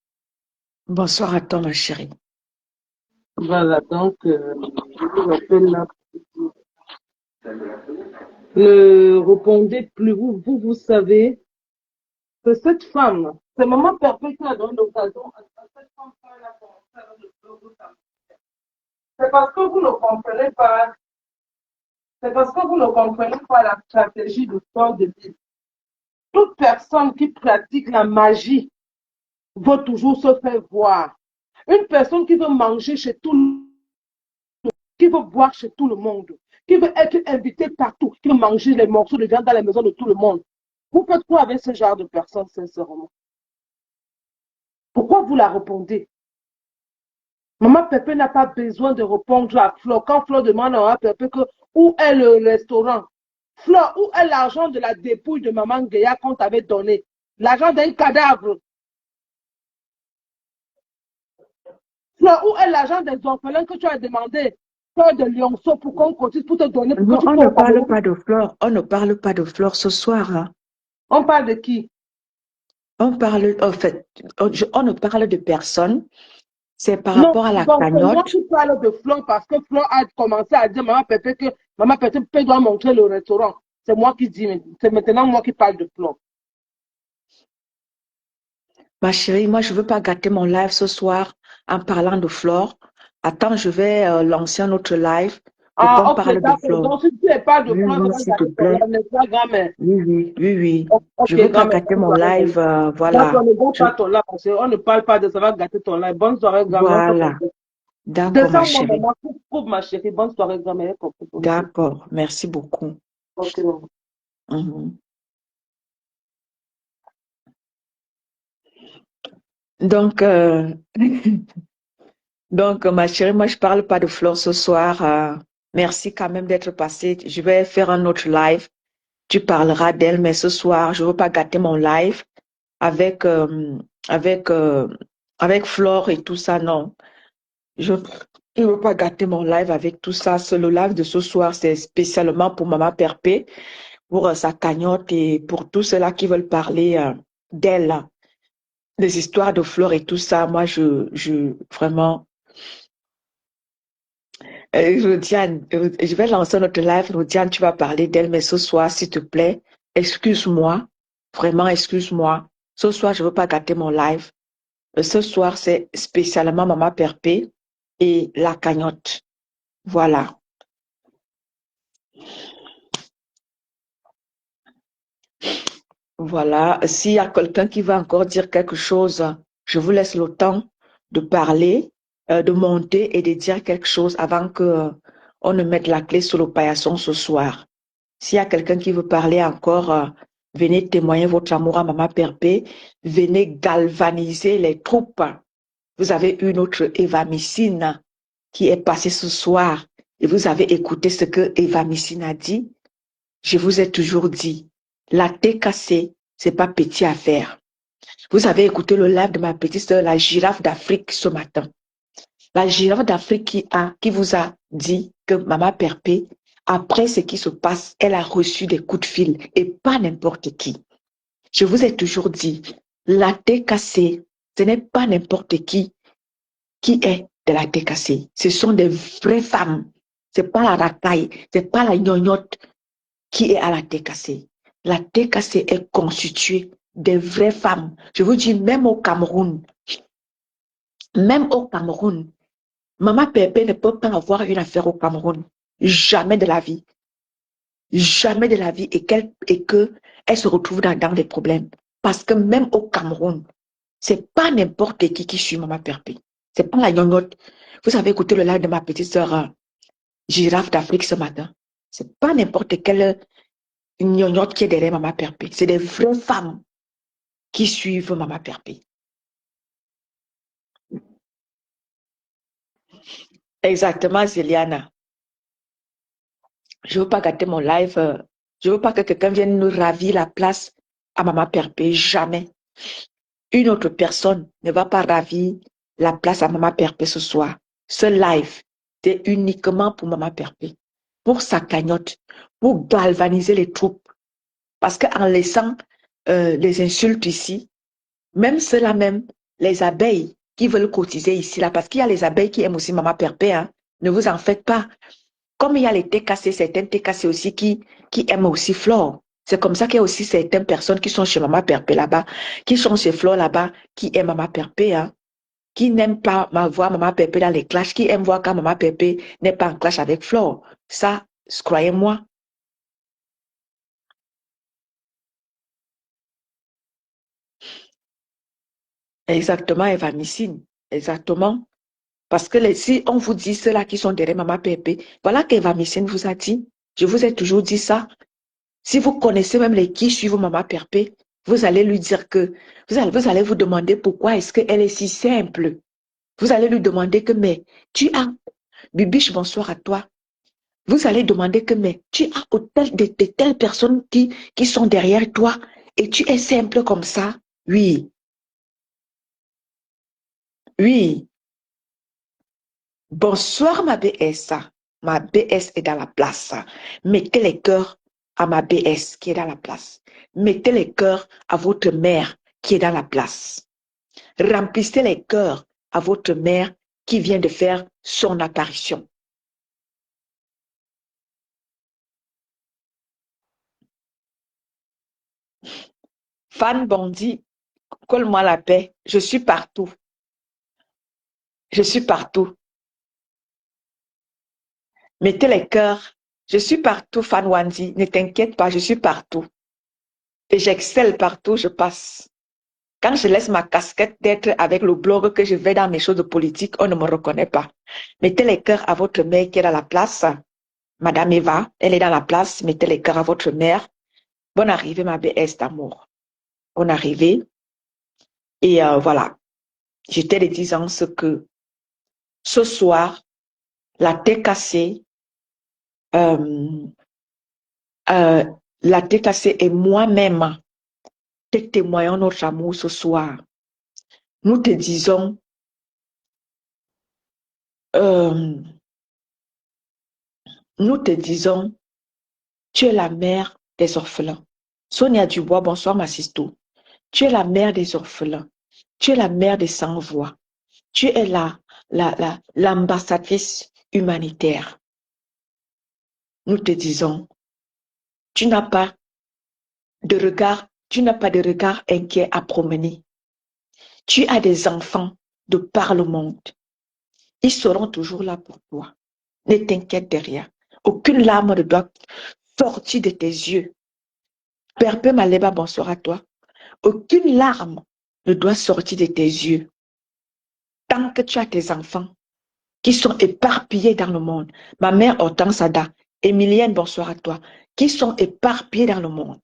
Bonsoir à toi, ma chérie. Voilà, donc, je vous rappelle là, ne répondez plus. Vous savez que cette femme, c'est Maman Perpète qui a donné l'occasion à cette femme quand elle a commencé avec le fleur de sa mère. C'est parce que vous ne comprenez pas, c'est parce que vous ne comprenez pas la stratégie du corps de vie. Toute personne qui pratique la magie veut toujours se faire voir. Une personne qui veut manger chez tout le monde, qui veut boire chez tout le monde, qui veut être invité partout, qui veut manger les morceaux de viande dans la maison de tout le monde. Vous faites quoi avec ce genre de personnes, sincèrement? Pourquoi vous la répondez? Maman Pépé n'a pas besoin de répondre à Flo. Quand Flo demande à Maman Pépé que, où est le restaurant? Flo, où est l'argent de la dépouille de Maman Guéa qu'on t'avait donné? L'argent d'un cadavre. Flo, où est l'argent des orphelins que tu as demandé? Fleur de lionceau pour qu'on cotise pour te donner, pour Non, que tu on sois ne au parle Cameroun. pas de fleurs. On ne parle pas de fleurs ce soir, hein. On parle de qui? On parle, en fait, on ne parle de personne. C'est par Non, rapport à la donc c'est moi cagnotte. qui parle de Flo parce que Flo a commencé à dire Maman Pépé que Maman Pépé doit montrer le restaurant. C'est moi qui dis, c'est maintenant moi qui parle de Flo. Ma chérie, moi, je veux pas gâter mon live ce soir en parlant de fleurs. Attends, je vais lancer un autre live pour qu'on Ah, ok, parle de d'accord. fleurs. Donc si tu n'es pas de Oui, Flo, ça oui, va s'il te gâter ton plaît. live, n'est-ce pas, grand-mère? Oui, oui, oui, oui. Ok, Je veux pas grand-mère, gâter bonne mon soirée. live, D'accord, voilà. ne gâte Je, pas ton live parce qu'on ne parle pas de ça, va gâter ton live. Bonne soirée, grand-mère. voilà. D'accord, ma Descends-moi, chérie. maman. Coupe ma chérie. Bonne soirée, grand-mère. D'accord. Merci beaucoup. Ok, maman. Mhm. Donc, donc, ma chérie, moi, je parle pas de fleurs ce soir. Merci quand même d'être passé. Je vais faire un autre live. Tu parleras d'elle, mais ce soir, je veux pas gâter mon live avec, avec, avec Flore et tout ça, non. Je ne veux pas gâter mon live avec tout ça. Le live de ce soir, c'est spécialement pour Maman Perpé, pour sa cagnotte et pour tous ceux-là qui veulent parler d'elle, des histoires de Flore et tout ça. Moi, vraiment, Rodiane, je vais lancer notre live. Rodiane, tu vas parler d'elle, mais ce soir, s'il te plaît, excuse-moi. Vraiment, excuse-moi. Ce soir, je ne veux pas gâter mon live. Ce soir, c'est spécialement Maman Perpé et la cagnotte. Voilà. Voilà. S'il y a quelqu'un qui va encore dire quelque chose, je vous laisse le temps de parler, de monter et de dire quelque chose avant que on ne mette la clé sur le paillasson ce soir. S'il y a quelqu'un qui veut parler encore, venez témoigner votre amour à Maman Perpé. Venez galvaniser les troupes. Vous avez une autre Eva Messine qui est passée ce soir et vous avez écouté ce que Eva Messine a dit. Je vous ai toujours dit, la TKC, c'est pas petit à faire. Vous avez écouté le live de ma petite sœur, la girafe d'Afrique, ce matin. La girafe d'Afrique qui vous a dit que Maman Perpé, après ce qui se passe, elle a reçu des coups de fil et pas n'importe qui. Je vous ai toujours dit, la TKC, ce n'est pas n'importe qui est de la TKC. Ce sont des vraies femmes. C'est pas la racaille, c'est pas la gnognotte qui est à la TKC. La TKC est constituée des vraies femmes. Je vous dis, même au Cameroun, Maman Pépé ne peut pas avoir une affaire au Cameroun. Jamais de la vie. Jamais de la vie et qu'elle se retrouve dans des problèmes. Parce que même au Cameroun, c'est pas n'importe qui suit Maman Pépé. C'est pas la gnognotte. Vous avez écouté le live de ma petite sœur Girafe d'Afrique ce matin. C'est pas n'importe quelle gnognotte qui est derrière Maman Pépé. C'est des vraies femmes qui suivent Maman Pépé. Exactement, Zéliana. Je veux pas gâter mon live. Je veux pas que quelqu'un vienne nous ravir la place à Maman Pépé. Jamais. Une autre personne ne va pas ravir la place à Maman Pépé ce soir. Ce live, c'est uniquement pour Maman Pépé. Pour sa cagnotte. Pour galvaniser les troupes. Parce qu'en laissant les insultes ici, même ceux-là même, les abeilles, qui veulent cotiser ici, là, parce qu'il y a les abeilles qui aiment aussi Maman Perpé, hein. Ne vous en faites pas. Comme il y a les TKC, certains TKC aussi qui aiment aussi Flore. C'est comme ça qu'il y a aussi certaines personnes qui sont chez Maman Perpé là-bas, qui sont chez Flore là-bas, qui aiment Maman Perpé, hein, qui n'aiment pas voir Maman Perpé dans les clashs, qui aiment voir quand Maman Perpé n'est pas en clash avec Flore. Ça, croyez-moi. Exactement, Eva Missine. Exactement. Parce que si on vous dit ceux-là qui sont derrière Maman Pépé, voilà qu'Eva Missine vous a dit. Je vous ai toujours dit ça. Si vous connaissez même les qui suivent Maman Pépé, vous allez lui dire que, vous allez vous demander pourquoi est-ce qu'elle est si simple. Vous allez lui demander que, mais tu as, Bibiche, bonsoir à toi. Vous allez demander que, mais tu as de telles personnes qui sont derrière toi et tu es simple comme ça. Oui, oui. Bonsoir ma BS. Ma BS est dans la place. Mettez les cœurs à ma BS qui est dans la place. Mettez les cœurs à votre mère qui est dans la place. Remplissez les cœurs à votre mère qui vient de faire son apparition. Fan Bondi, colle-moi la paix. Je suis partout. Je suis partout. Mettez les cœurs. Je suis partout, Fan Wandi. Ne t'inquiète pas, je suis partout. Et j'excelle partout, je passe. Quand je laisse ma casquette d'être avec le blog que je vais dans mes choses de politique, on ne me reconnaît pas. Mettez les cœurs à votre mère qui est dans la place. Madame Eva, elle est dans la place. Mettez les cœurs à votre mère. Bonne arrivée, ma BS d'amour. Bonne arrivée. Et voilà. J'étais de disant ce que ce soir, la TKC, euh, la TKC et moi-même te témoignons notre amour ce soir. Nous te disons, euh, nous te disons, tu es la mère des orphelins. Sonia Dubois, bonsoir ma sisto. Tu es la mère des orphelins. Tu es la mère des sans-voix. Tu es l'ambassadrice humanitaire. Nous te disons, tu n'as pas de regard inquiet à promener. Tu as des enfants de par le monde. Ils seront toujours là pour toi. Ne t'inquiète de rien. Aucune larme ne doit sortir de tes yeux. Perpé Maleba, bonsoir à toi. Aucune larme ne doit sortir de tes yeux. Tant que tu as tes enfants qui sont éparpillés dans le monde. Ma mère Hortense Ada, Emilienne, bonsoir à toi. Qui sont éparpillés dans le monde.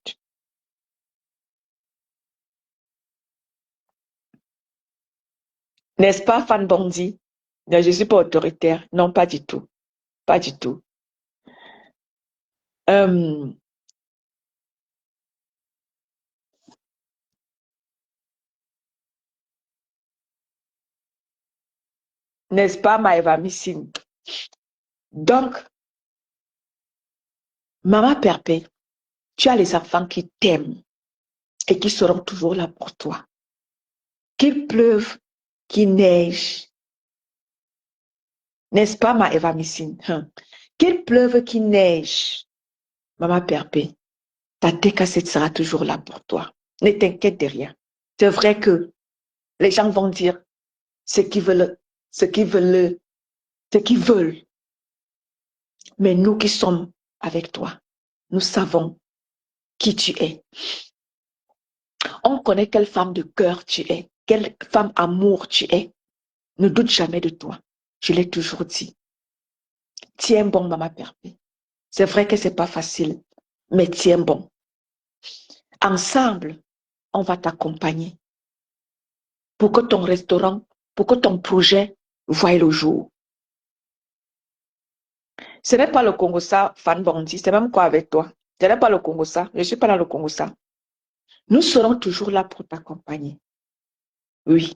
N'est-ce pas, Fan Bondi? Non, je ne suis pas autoritaire. Non, pas du tout. Pas du tout. N'est-ce pas, Maëva Missine? Donc, Maman Perpé, tu as les enfants qui t'aiment et qui seront toujours là pour toi. Qu'il pleuve, qu'il neige. N'est-ce pas, Maëva Missine? Qu'il pleuve, qu'il neige. Maman Perpé, ta TKC sera toujours là pour toi. Ne t'inquiète de rien. C'est vrai que les gens vont dire ce qu'ils veulent, ce qu'ils veulent, ce qu'ils veulent. Mais nous qui sommes avec toi, nous savons qui tu es. On connaît quelle femme de cœur tu es, quelle femme amour tu es. Ne doute jamais de toi. Je l'ai toujours dit. Tiens bon, Maman Perpé. C'est vrai que c'est pas facile, mais tiens bon. Ensemble, on va t'accompagner pour que ton restaurant, pour que ton projet voie le jour. Ce n'est pas le Congo ça, Fan Bondi, c'est même quoi avec toi? Ce n'est pas le Congo ça, je ne suis pas dans le Congo ça. Nous serons toujours là pour t'accompagner. Oui,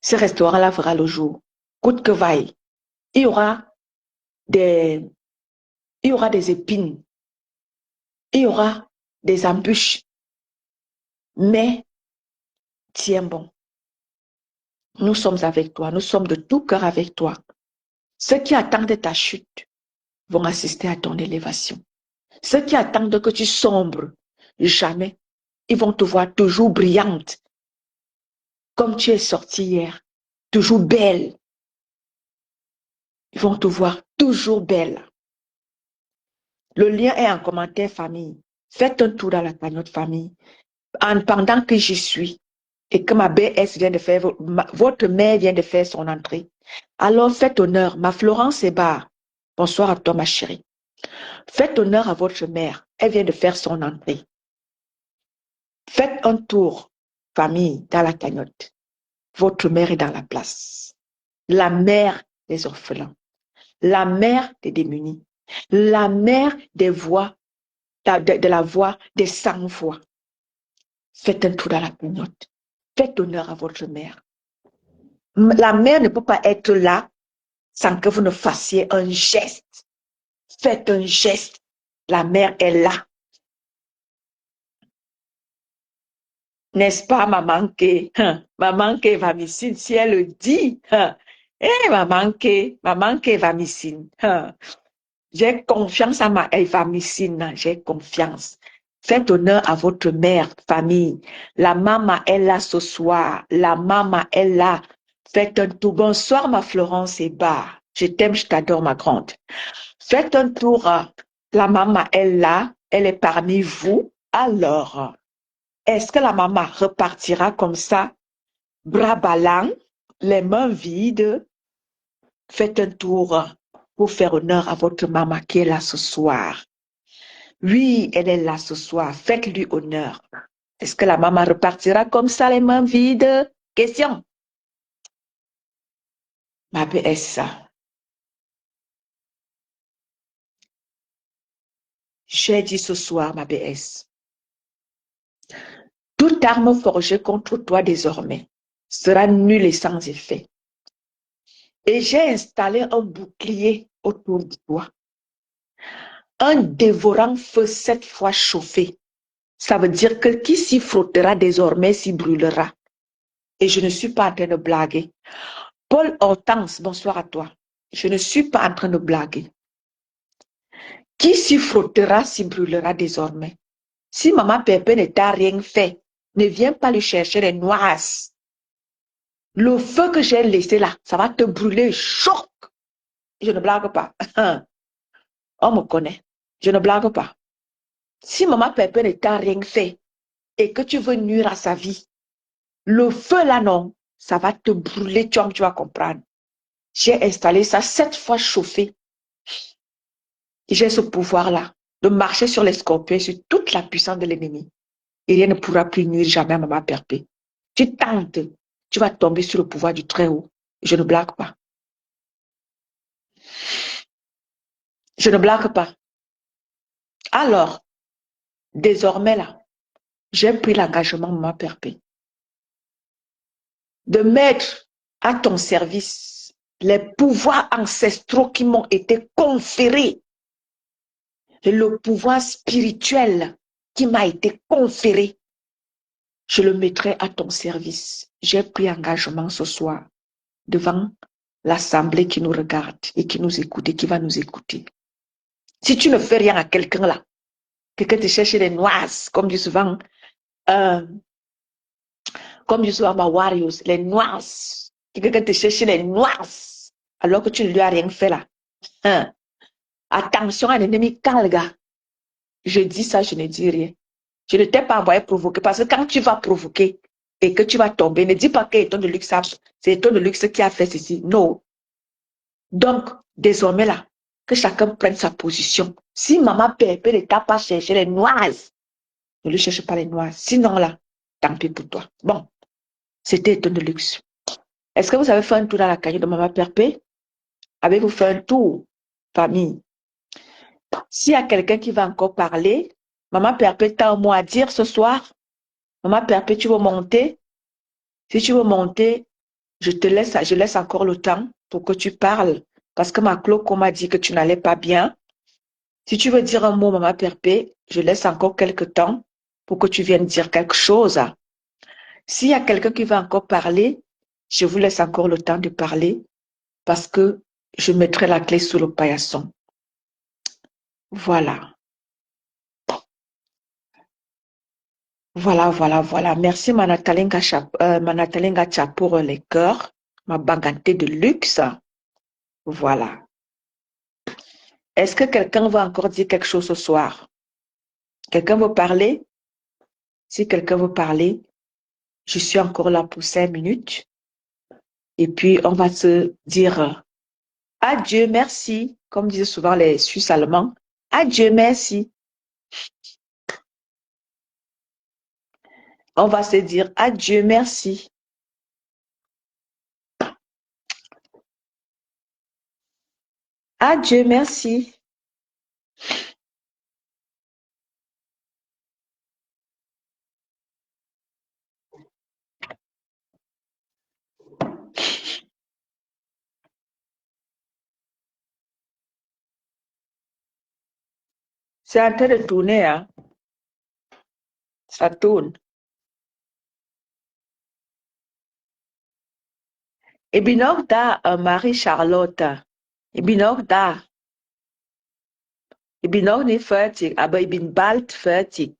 ce restaurant-là verra le jour. Coûte que vaille. Il y aura des, il y aura des épines. Il y aura des embûches. Mais tiens bon. Nous sommes avec toi. Nous sommes de tout cœur avec toi. Ceux qui attendent ta chute vont assister à ton élévation. Ceux qui attendent que tu sombres, jamais. Ils vont te voir toujours brillante, comme tu es sortie hier, toujours belle. Ils vont te voir toujours belle. Le lien est en commentaire famille. Faites un tour dans la cagnotte famille. Pendant que j'y suis et que ma BS vient de faire, votre mère vient de faire son entrée. Alors faites honneur. Ma Florence Hébert. Bonsoir à toi ma chérie. Faites honneur à votre mère. Elle vient de faire son entrée. Faites un tour, famille, dans la cagnotte. Votre mère est dans la place. La mère des orphelins. La mère des démunis. La mère des voix, de la voix des sans-voix. Faites un tour dans la cagnotte. Faites honneur à votre mère. La mère ne peut pas être là sans que vous ne fassiez un geste. Faites un geste. La mère est là. N'est-ce pas, maman que, maman que va missine, si elle le dit, maman que va missine, j'ai confiance à ma Eva Missine, j'ai confiance. Faites honneur à votre mère, famille. La maman est là ce soir. La maman est là. Faites un tour. Bonsoir, ma Florence Hébert. Je t'aime, je t'adore, ma grande. Faites un tour. La maman est là. Elle est parmi vous. Alors, est-ce que la maman repartira comme ça, bras ballants, les mains vides? Faites un tour pour faire honneur à votre maman qui est là ce soir. Oui, elle est là ce soir. Faites-lui honneur. Est-ce que la maman repartira comme ça, les mains vides? Question. Ma BS. J'ai dit ce soir, ma BS. Toute arme forgée contre toi désormais sera nulle et sans effet. Et j'ai installé un bouclier autour de toi. Un dévorant feu 7 fois chauffé. Ça veut dire que qui s'y frottera désormais s'y brûlera. Et je ne suis pas en train de blaguer. Paul Hortense, bonsoir à toi. Je ne suis pas en train de blaguer. Qui s'y frottera s'y brûlera désormais. Si maman Pépé ne t'a rien fait, ne viens pas lui chercher les noises. Le feu que j'ai laissé là, ça va te brûler. Choc. Je ne blague pas. On me connaît. Je ne blague pas. Si maman Pépé ne t'a rien fait et que tu veux nuire à sa vie, le feu là, non, ça va te brûler, tu vas comprendre. J'ai installé ça 7 fois chauffé. Et j'ai ce pouvoir-là de marcher sur les scorpions, sur toute la puissance de l'ennemi. Et rien ne pourra plus nuire jamais à maman Pépé. Tu tentes, tu vas tomber sur le pouvoir du Très-Haut. Je ne blague pas. Je ne blague pas. Alors, désormais là, j'ai pris l'engagement, maman Pépé, de mettre à ton service les pouvoirs ancestraux qui m'ont été conférés et le pouvoir spirituel qui m'a été conféré. Je le mettrai à ton service. J'ai pris engagement ce soir devant l'assemblée qui nous regarde et qui nous écoute et qui va nous écouter. Si tu ne fais rien à quelqu'un là, quelqu'un te cherche les noises, comme dit souvent ma Warriors, les noises, quelqu'un te cherche les noises, alors que tu ne lui as rien fait là. Attention à l'ennemi calga. Je dis ça, je ne dis rien. Je ne t'ai pas envoyé provoquer parce que quand tu vas provoquer et que tu vas tomber, ne dis pas que Eton de Luxe, c'est Eton de Luxe qui a fait ceci. Non. Donc, désormais là, que chacun prenne sa position. Si maman Pépé ne t'a pas cherché les noises, ne lui cherche pas les noises. Sinon là, tant pis pour toi. Bon, c'était Eton de Luxe. Est-ce que vous avez fait un tour dans la cagnotte de maman Pépé? Avez-vous fait un tour, famille? S'il y a quelqu'un qui va encore parler, maman Pépé, t'as un mot à dire ce soir? Maman Pépé, tu veux monter? Si tu veux monter, je laisse encore le temps pour que tu parles. Parce que ma Cloco m'a dit que tu n'allais pas bien. Si tu veux dire un mot, maman Pépé, je laisse encore quelques temps pour que tu viennes dire quelque chose. S'il y a quelqu'un qui va encore parler, Je vous laisse encore le temps de parler parce que je mettrai la clé sous le paillasson. Voilà. Voilà. Merci Manatalenga Cha pour les cœurs, ma baganté de luxe. Voilà. Est-ce que quelqu'un va encore dire quelque chose ce soir? Quelqu'un veut parler? Si quelqu'un veut parler, je suis encore là pour 5 minutes. Et puis, on va se dire adieu, merci, comme disent souvent les Suisses allemands. Adieu, merci. On va se dire adieu, merci. Adieu, merci. C'est en train de tourner, hein? Ça tourne. Ibinogda, Marie-Charlotte. Ibinogda. Ibinog nicht fertig, aber ich bin bald fertig.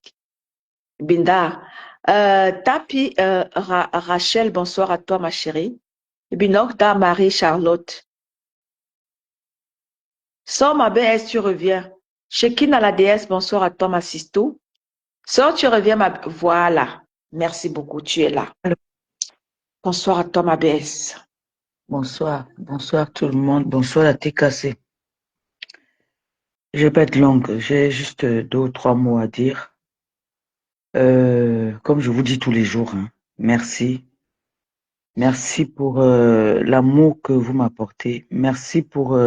Ich bin da. Tapi, Rachel, bonsoir à toi, ma chérie. Ibinogda, Marie-Charlotte. Sors ma BS, tu reviens. Chekine à la DS, bonsoir à toi, ma sisto. Sors, tu reviens, ma... Voilà. Merci beaucoup, tu es là. Bonsoir à toi, ma BS. Bonsoir tout le monde, bonsoir à TKC. Je vais pas être longue, j'ai juste 2 ou 3 mots à dire. Comme je vous dis tous les jours, hein, merci. Merci pour l'amour que vous m'apportez. Merci pour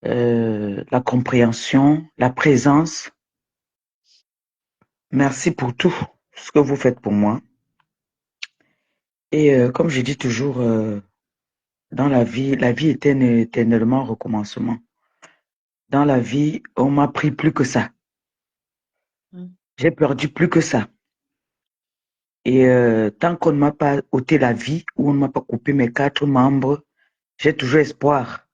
la compréhension, la présence. Merci pour tout ce que vous faites pour moi. Et comme je dis toujours, dans la vie est un éternellement recommencement. Dans la vie, on m'a pris plus que ça. J'ai perdu plus que ça. Et tant qu'on ne m'a pas ôté la vie ou on ne m'a pas coupé mes 4 membres, j'ai toujours espoir.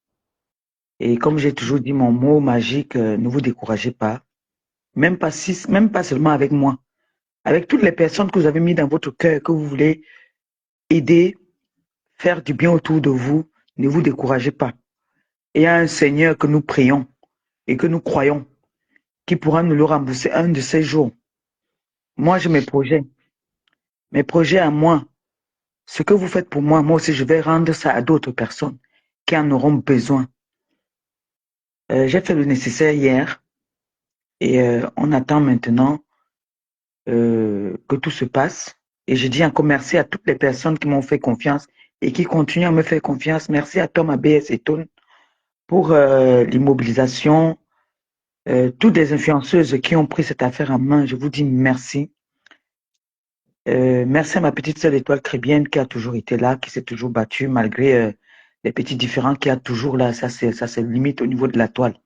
Et comme j'ai toujours dit mon mot magique, ne vous découragez pas. Même pas seulement avec moi. Avec toutes les personnes que vous avez mis dans votre cœur, que vous voulez aider, faire du bien autour de vous, ne vous découragez pas. Il y a un Seigneur que nous prions et que nous croyons, qui pourra nous le rembourser un de ces jours. Moi, j'ai mes projets à moi. Ce que vous faites pour moi, moi aussi, je vais rendre ça à d'autres personnes qui en auront besoin. J'ai fait le nécessaire hier et on attend maintenant que tout se passe. Et je dis encore merci à toutes les personnes qui m'ont fait confiance et qui continuent à me faire confiance. Merci à Tom, ABS et Tone pour l'immobilisation. Toutes les influenceuses qui ont pris cette affaire en main, je vous dis merci. Merci à ma petite sœur Étoile Trébienne qui a toujours été là, qui s'est toujours battue malgré les petits différends qu'il y a toujours là. Ça c'est limite au niveau de la toile.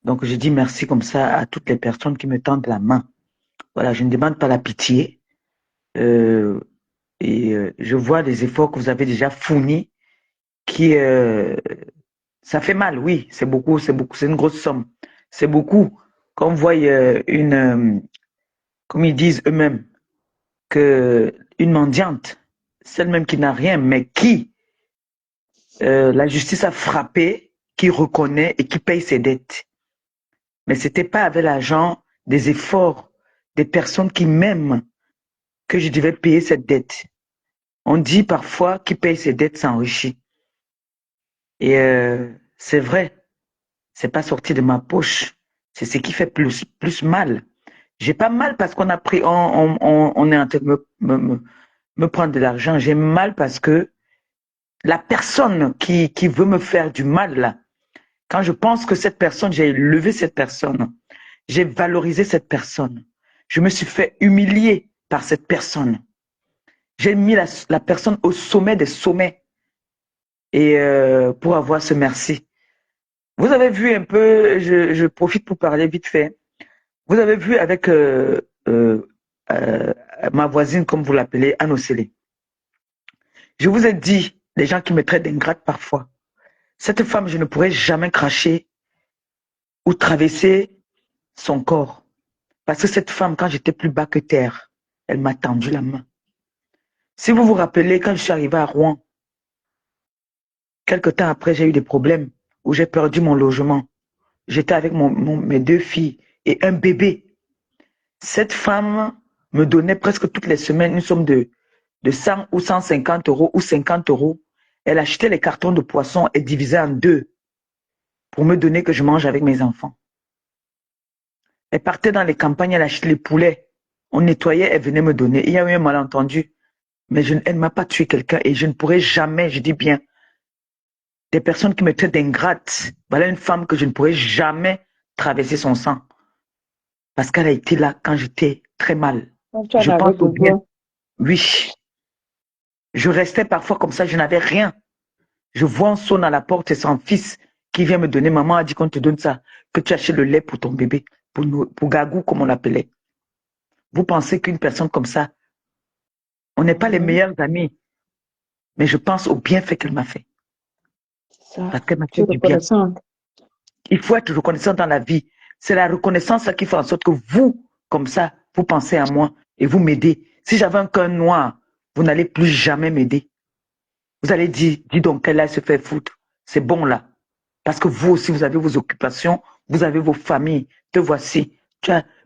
Donc je dis merci comme ça à toutes les personnes qui me tendent la main. Voilà, je ne demande pas la pitié. Je vois les efforts que vous avez déjà fournis qui ça fait mal, oui, c'est beaucoup, c'est une grosse somme. C'est beaucoup. Quand on voit comme ils disent eux-mêmes, que une mendiante, celle même qui n'a rien, mais qui la justice a frappé, qui reconnaît et qui paye ses dettes. Mais c'était pas avec l'argent des efforts des personnes qui m'aiment que je devais payer cette dette. On dit parfois qui paye ses dettes s'enrichit. Et c'est vrai, c'est pas sorti de ma poche. C'est ce qui fait plus mal. J'ai pas mal parce qu'on a pris, on est en train de me prendre de l'argent. J'ai mal parce que la personne qui veut me faire du mal, là, quand je pense que cette personne, j'ai élevé cette personne, j'ai valorisé cette personne, je me suis fait humilier par cette personne. J'ai mis la personne au sommet des sommets et pour avoir ce merci. Vous avez vu un peu, je profite pour parler vite fait. Vous avez vu avec ma voisine, comme vous l'appelez, Anne Océlé. Je vous ai dit, les gens qui me traitent d'ingrate parfois, cette femme, je ne pourrais jamais cracher ou traverser son corps. Parce que cette femme, quand j'étais plus bas que terre, elle m'a tendu la main. Si vous vous rappelez, quand je suis arrivé à Rouen, quelque temps après, j'ai eu des problèmes où j'ai perdu mon logement. J'étais avec mes 2 filles et un bébé. Cette femme me donnait presque toutes les semaines une somme de 100 ou 150 euros ou 50 euros. Elle achetait les cartons de poisson et divisait en 2 pour me donner que je mange avec mes enfants. Elle partait dans les campagnes, elle achetait les poulets. On nettoyait, elle venait me donner. Il y a eu un malentendu. Mais elle ne m'a pas tué quelqu'un et je ne pourrais jamais, je dis bien, des personnes qui me traitent d'ingrate. Voilà une femme que je ne pourrais jamais traverser son sang. Parce qu'elle a été là quand j'étais très mal. Tu en Je avais pense au bien. besoin. Oui. Je restais parfois comme ça, je n'avais rien. Je vois un sonne à la porte, c'est son fils qui vient me donner. Maman a dit qu'on te donne ça, que tu achètes le lait pour ton bébé, pour Gagou, comme on l'appelait. Vous pensez qu'une personne comme ça, on n'est pas les meilleurs amis, mais je pense au bienfait qu'elle m'a fait. Ça, Parce qu'elle m'a tu fait es du bien. reconnaissante. Il faut être reconnaissant dans la vie. C'est la reconnaissance là qui fait en sorte que vous, comme ça, vous pensez à moi et vous m'aidez. Si j'avais un cœur noir, vous n'allez plus jamais m'aider. Vous allez dire, dis donc, qu'elle a se fait foutre. C'est bon là. Parce que vous aussi, vous avez vos occupations, vous avez vos familles. Te voici.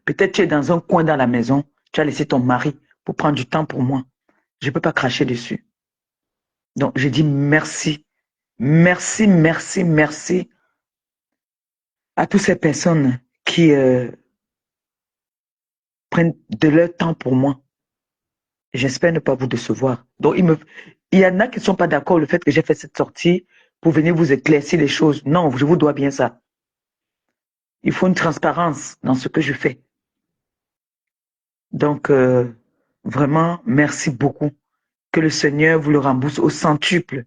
Peut-être tu es dans un coin dans la maison, tu as laissé ton mari pour prendre du temps pour moi. Je ne peux pas cracher dessus. Donc, je dis merci. Merci, merci, merci à toutes ces personnes qui prennent de leur temps pour moi. J'espère ne pas vous décevoir. Donc, il y en a qui ne sont pas d'accord le fait que j'ai fait cette sortie pour venir vous éclaircir les choses. Non, je vous dois bien ça. Il faut une transparence dans ce que je fais. Donc, vraiment, merci beaucoup. Que le Seigneur vous le rembourse au centuple.